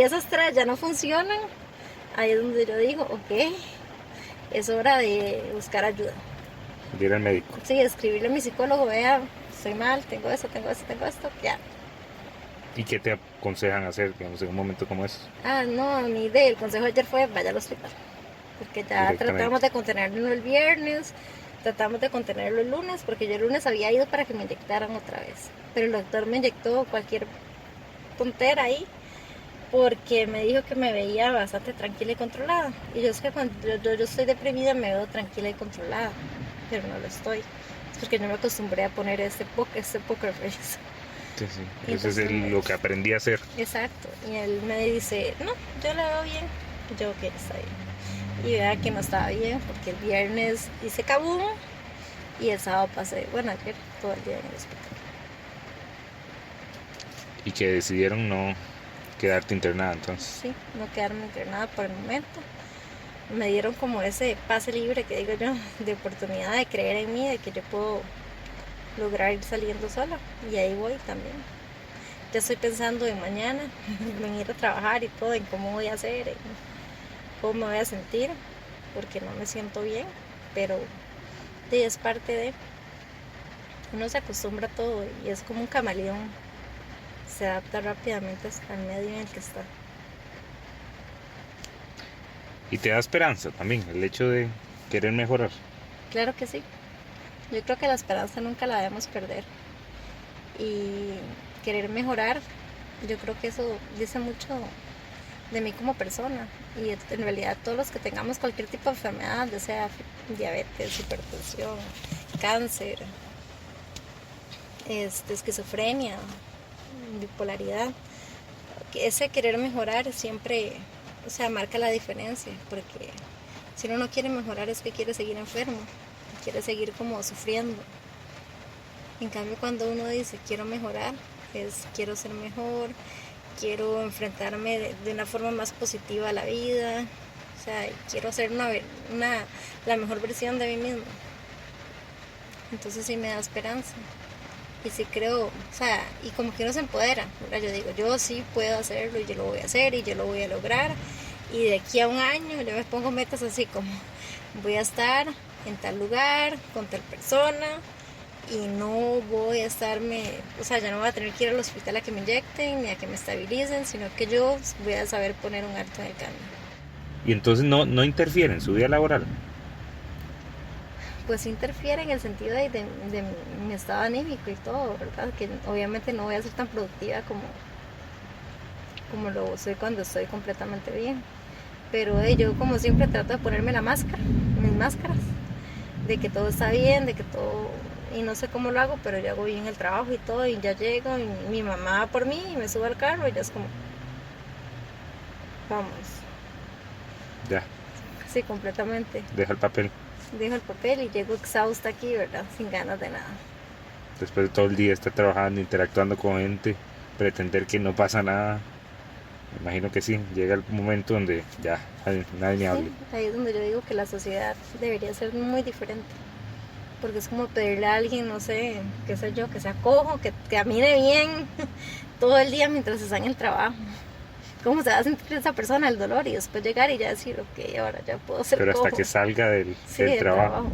esas 3 ya no funcionan, ahí es donde yo digo, ok, es hora de buscar ayuda. De ir al médico. Sí, escribirle a mi psicólogo, vea, estoy mal, tengo esto, ya. ¿Y qué te aconsejan hacer, digamos, en un momento como ese? No, mi idea, el consejo de ayer fue, vaya al hospital. Porque ya tratamos de contenerlo el viernes, tratamos de contenerlo el lunes, porque yo el lunes había ido para que me inyectaran otra vez. Pero el doctor me inyectó cualquier tontera ahí, porque me dijo que me veía bastante tranquila y controlada. Y yo es que cuando yo estoy deprimida me veo tranquila y controlada, pero no lo estoy. Es porque yo me acostumbré a poner este poker face. Sí. Eso es lo que aprendí a hacer. Exacto. Y él me dice, no, yo la veo bien. Yo, ok, está bien. Y vea que no estaba bien, porque el viernes hice cabum y el sábado pasé, ayer todo el día en el hospital. Y que decidieron no quedarte internada entonces. Sí, no quedarme internada por el momento. Me dieron como ese pase libre que digo yo, de oportunidad de creer en mí, de que yo puedo lograr ir saliendo sola. Y ahí voy también. Ya estoy pensando en mañana, en ir a trabajar y todo, en cómo voy a hacer, en cómo me voy a sentir, porque no me siento bien, pero es parte de... Uno se acostumbra a todo y es como un camaleón. Se adapta rápidamente al medio en el que está. ¿Y te da esperanza también el hecho de querer mejorar? Claro que sí. Yo creo que la esperanza nunca la debemos perder. Y querer mejorar, yo creo que eso dice mucho de mí como persona. Y en realidad todos los que tengamos cualquier tipo de enfermedad, ya sea diabetes, hipertensión, cáncer, esquizofrenia, bipolaridad. Ese querer mejorar siempre, o sea, marca la diferencia, porque si uno no quiere mejorar es que quiere seguir enfermo, quiere seguir como sufriendo. En cambio, cuando uno dice quiero mejorar, es quiero ser mejor, quiero enfrentarme de una forma más positiva a la vida, o sea, quiero ser la mejor versión de mí mismo. Entonces sí me da esperanza. Y sí creo, o sea, y como que uno se empodera, ¿verdad? Yo digo, yo sí puedo hacerlo y yo lo voy a hacer y yo lo voy a lograr. Y de aquí a un año yo me pongo metas así como, voy a estar en tal lugar, con tal persona, y no voy a estarme, o sea, ya no voy a tener que ir al hospital a que me inyecten ni a que me estabilicen, sino que yo voy a saber poner un alto en el camino. Y entonces no interfiere en su vida laboral. Pues interfiere en el sentido de mi estado anímico y todo, ¿verdad? Que obviamente no voy a ser tan productiva como lo soy cuando estoy completamente bien. Pero yo como siempre trato de ponerme mis máscaras, de que todo está bien, de que todo, y no sé cómo lo hago, pero yo hago bien el trabajo y todo, y ya llego, y mi mamá va por mí y me sube al carro y ya es como, vamos. Ya. Sí, completamente. Deja el papel. Dejo el papel y llego exhausta aquí, ¿verdad? Sin ganas de nada. Después de todo el día estar trabajando, interactuando con gente, pretender que no pasa nada. Me imagino que sí, llega el momento donde ya nadie me hable. Sí, ahí es donde yo digo que la sociedad debería ser muy diferente. Porque es como pedirle a alguien, no sé, qué sé yo, que sea cojo, que camine bien todo el día mientras está en el trabajo. ¿Cómo se va a sentir esa persona el dolor? Y después llegar y ya decir, ok, ahora ya puedo ser Pero cojo. hasta que salga del del trabajo.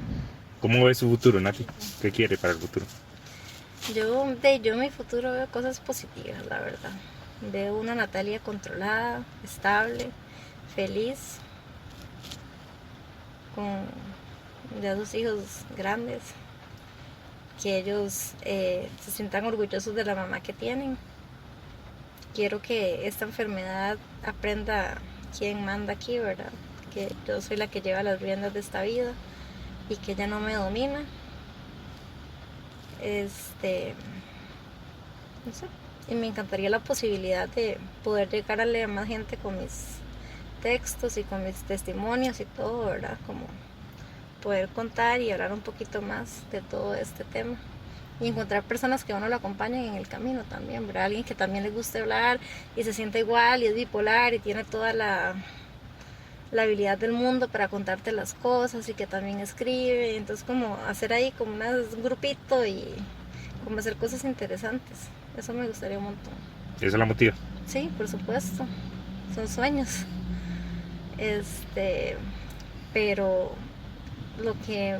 ¿Cómo ve su futuro, Nati? ¿Qué quiere para el futuro? Yo en mi futuro veo cosas positivas, la verdad. Veo una Natalia controlada, estable, feliz, con ya 2 hijos grandes, que ellos se sientan orgullosos de la mamá que tienen. Quiero que esta enfermedad aprenda quién manda aquí, ¿verdad? Que yo soy la que lleva las riendas de esta vida y que ella no me domina. No sé, y me encantaría la posibilidad de poder llegar a leer más gente con mis textos y con mis testimonios y todo, ¿verdad? Como poder contar y hablar un poquito más de todo este tema y encontrar personas que a uno lo acompañen en el camino también, ¿verdad? Alguien que también le guste hablar y se siente igual y es bipolar y tiene toda la habilidad del mundo para contarte las cosas y que también escribe, entonces como hacer ahí como un grupito y como hacer cosas interesantes, eso me gustaría un montón. ¿Eso la motiva? Sí, por supuesto, son sueños, pero lo que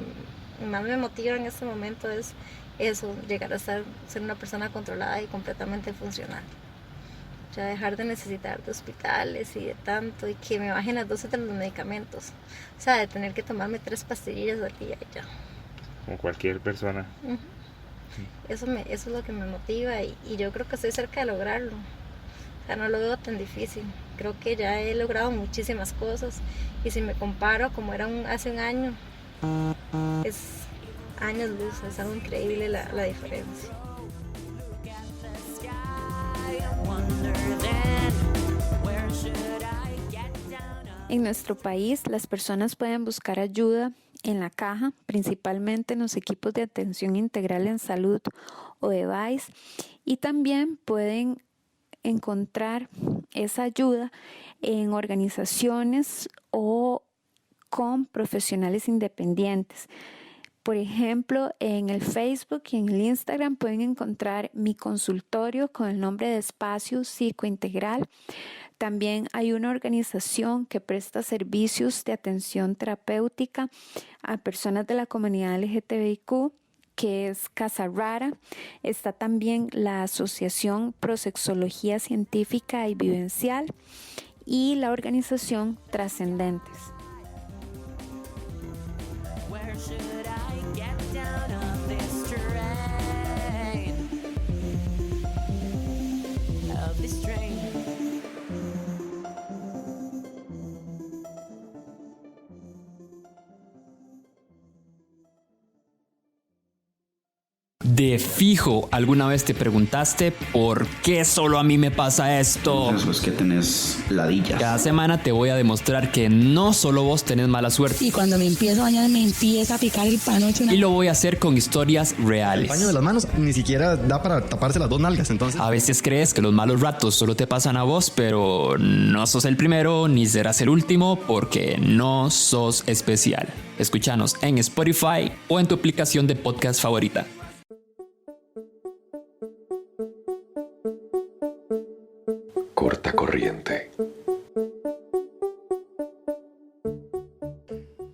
más me motiva en este momento es eso, llegar a ser una persona controlada y completamente funcional. Ya dejar de necesitar de hospitales y de tanto, y que me bajen las dosis de los medicamentos. O sea, de tener que tomarme 3 pastillas al día y ya. Como cualquier persona. Uh-huh. Eso es lo que me motiva y yo creo que estoy cerca de lograrlo. O sea, no lo veo tan difícil. Creo que ya he logrado muchísimas cosas y si me comparo como era hace un año, es años luz, es algo increíble la diferencia. En nuestro país, las personas pueden buscar ayuda en la caja, principalmente en los equipos de atención integral en salud o EVAIS, y también pueden encontrar esa ayuda en organizaciones o con profesionales independientes. Por ejemplo, en el Facebook y en el Instagram pueden encontrar mi consultorio con el nombre de Espacio Psicointegral. También hay una organización que presta servicios de atención terapéutica a personas de la comunidad LGTBIQ, que es Casa Rara. Está también la Asociación Prosexología Científica y Vivencial y la organización Trascendentes. De fijo, alguna vez te preguntaste por qué solo a mí me pasa esto. Eso es que tenés ladillas. Cada semana te voy a demostrar que no solo vos tenés mala suerte. Y cuando me empiezo a bañar me empieza a picar el panocho. Y lo voy a hacer con historias reales. El paño de las manos ni siquiera da para taparse las dos nalgas, entonces. A veces crees que los malos ratos solo te pasan a vos, pero no sos el primero ni serás el último porque no sos especial. Escúchanos en Spotify o en tu aplicación de podcast favorita. Corta corriente.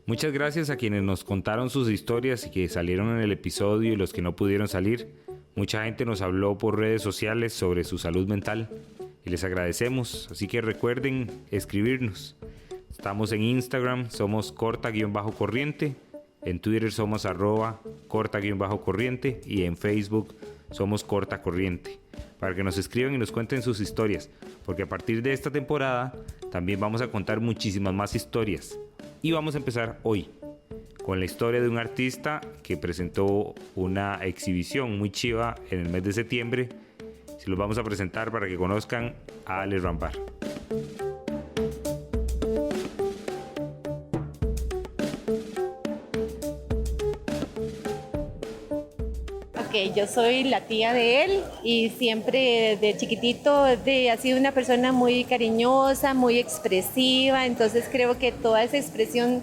Muchas gracias a quienes nos contaron sus historias y que salieron en el episodio y los que no pudieron salir. Mucha gente nos habló por redes sociales sobre su salud mental y les agradecemos. Así que recuerden escribirnos. Estamos en Instagram, somos corta-corriente. En Twitter somos @corta-corriente y en Facebook somos corta corriente. Para que nos escriban y nos cuenten sus historias, porque a partir de esta temporada también vamos a contar muchísimas más historias. Y vamos a empezar hoy con la historia de un artista que presentó una exhibición muy chiva en el mes de septiembre. Se los vamos a presentar para que conozcan a Ale Rambar. Yo soy la tía de él y siempre desde chiquitito ha sido una persona muy cariñosa, muy expresiva, entonces creo que toda esa expresión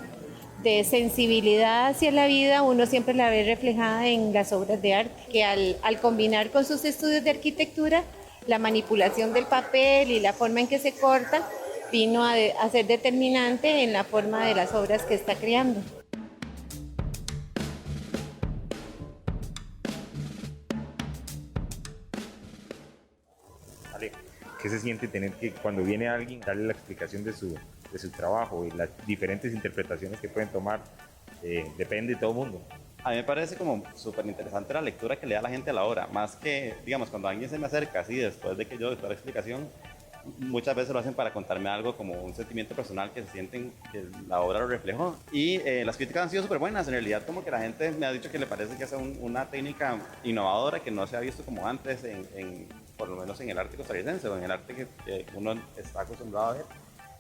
de sensibilidad hacia la vida uno siempre la ve reflejada en las obras de arte, que al combinar con sus estudios de arquitectura, la manipulación del papel y la forma en que se corta vino a ser determinante en la forma de las obras que está creando. ¿Qué se siente tener que, cuando viene alguien, darle la explicación de su trabajo y las diferentes interpretaciones que pueden tomar? Depende de todo el mundo. A mí me parece como súper interesante la lectura que le da la gente a la obra, más que, digamos, cuando alguien se me acerca así, después de que yo doy toda la explicación, muchas veces lo hacen para contarme algo como un sentimiento personal que se sienten que la obra lo reflejó. Y las críticas han sido súper buenas, en realidad como que la gente me ha dicho que le parece que es una técnica innovadora que no se ha visto como antes por lo menos en el arte costarricense o en el arte que uno está acostumbrado a ver,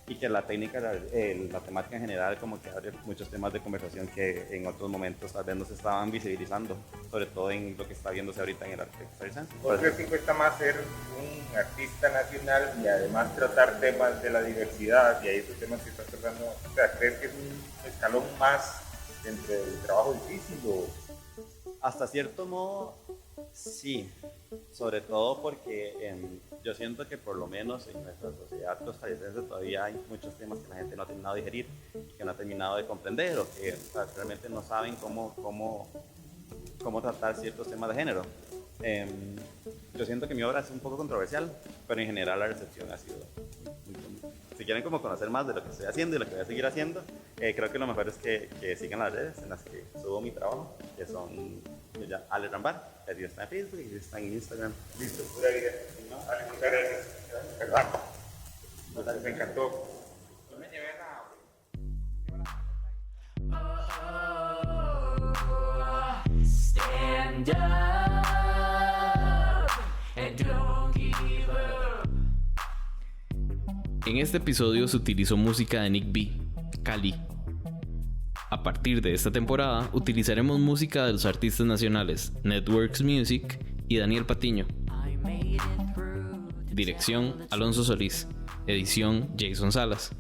y que la técnica, la temática en general como que abre muchos temas de conversación que en otros momentos tal vez no se estaban visibilizando, sobre todo en lo que está viéndose ahorita en el arte costarricense. ¿Vos crees que cuesta más ser un artista nacional y además tratar temas de la diversidad y ahí esos temas que estás tratando? O sea, ¿crees que es un escalón más dentro del trabajo difícil o...? Hasta cierto modo, sí, sobre todo porque yo siento que por lo menos en nuestra sociedad costarricense todavía hay muchos temas que la gente no ha terminado de digerir, que no ha terminado de comprender o que realmente no saben cómo tratar ciertos temas de género. Yo siento que mi obra es un poco controversial, pero en general la recepción ha sido muy bonita. Si quieren como conocer más de lo que estoy haciendo y lo que voy a seguir haciendo, creo que lo mejor es que sigan las redes en las que subo mi trabajo, que son Ale Rambar, así está en Facebook y está en Instagram. Listo, pura vida. ¿No? Ale, muchas gracias. Perdón. Me encantó. No me llevé nada. Stand up and don't give up. En este episodio se utilizó música de Nick B, Cali. A partir de esta temporada utilizaremos música de los artistas nacionales Networks Music y Daniel Patiño. Dirección Alonso Solís. Edición Jason Salas.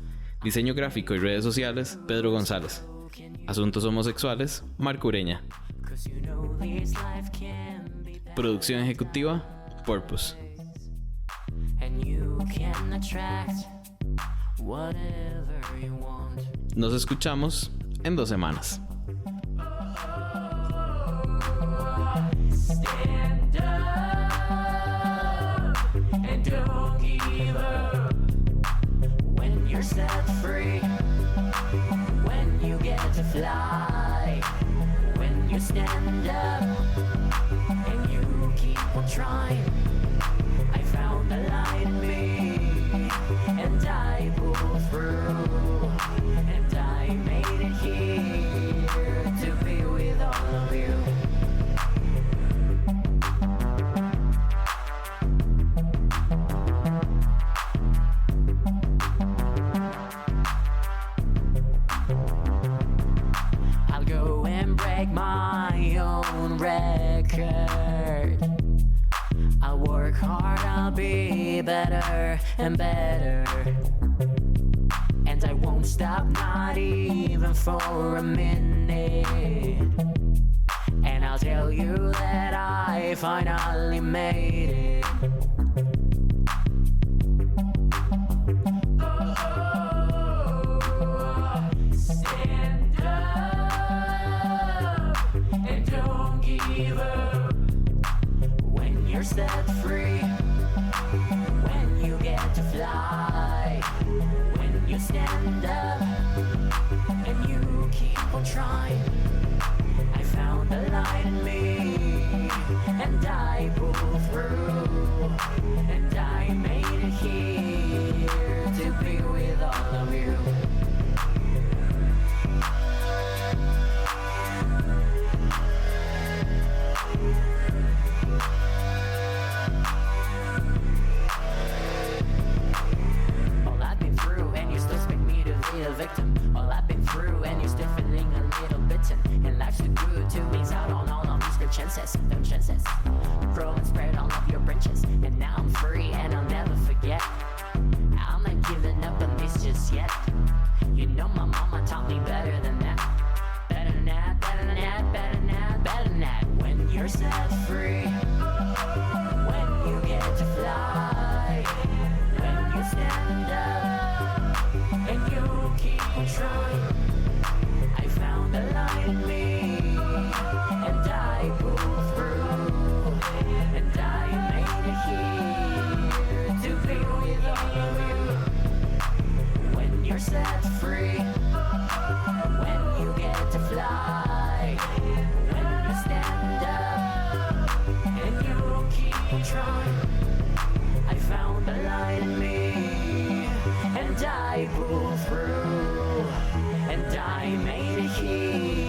Diseño gráfico y redes sociales Pedro González. Asuntos homosexuales Marco Ureña. Producción ejecutiva Purpose. Nos escuchamos en 2 semanas. Stand up and don't give up. When you're set free, when you get to fly, when you stand up and you keep on trying. I found the light in me and I pulled through and I made it here to be with all of you. work hard, I'll be better and better. And I won't stop, not even for a minute. And I'll tell you that I finally made it. Stand up and don't give up. When you're set free, when you get to fly, when you stand up and you keep on trying. I found the light in me and I pulled through, and I made it here to be with all of you. All I've been through and you still expect me to be a victim. All I've been through and you're still feeling a little bitten. And life's too good to miss out on all of these good chances. Them chances. Grow and spread all of your branches. And now I'm free and I'll never forget. I'm not giving up on this just yet. You know my mama taught me better than that. Better than that, better than that, better than that, better than that. When you're set free, when you get to fly, when you stand up and you keep on trying. I found the light in me and I pulled through, and I made it here to be with all of you. When you're set free, when you get to fly, when you stand up and you keep on trying. I found the light in me and I pulled through, and I made it here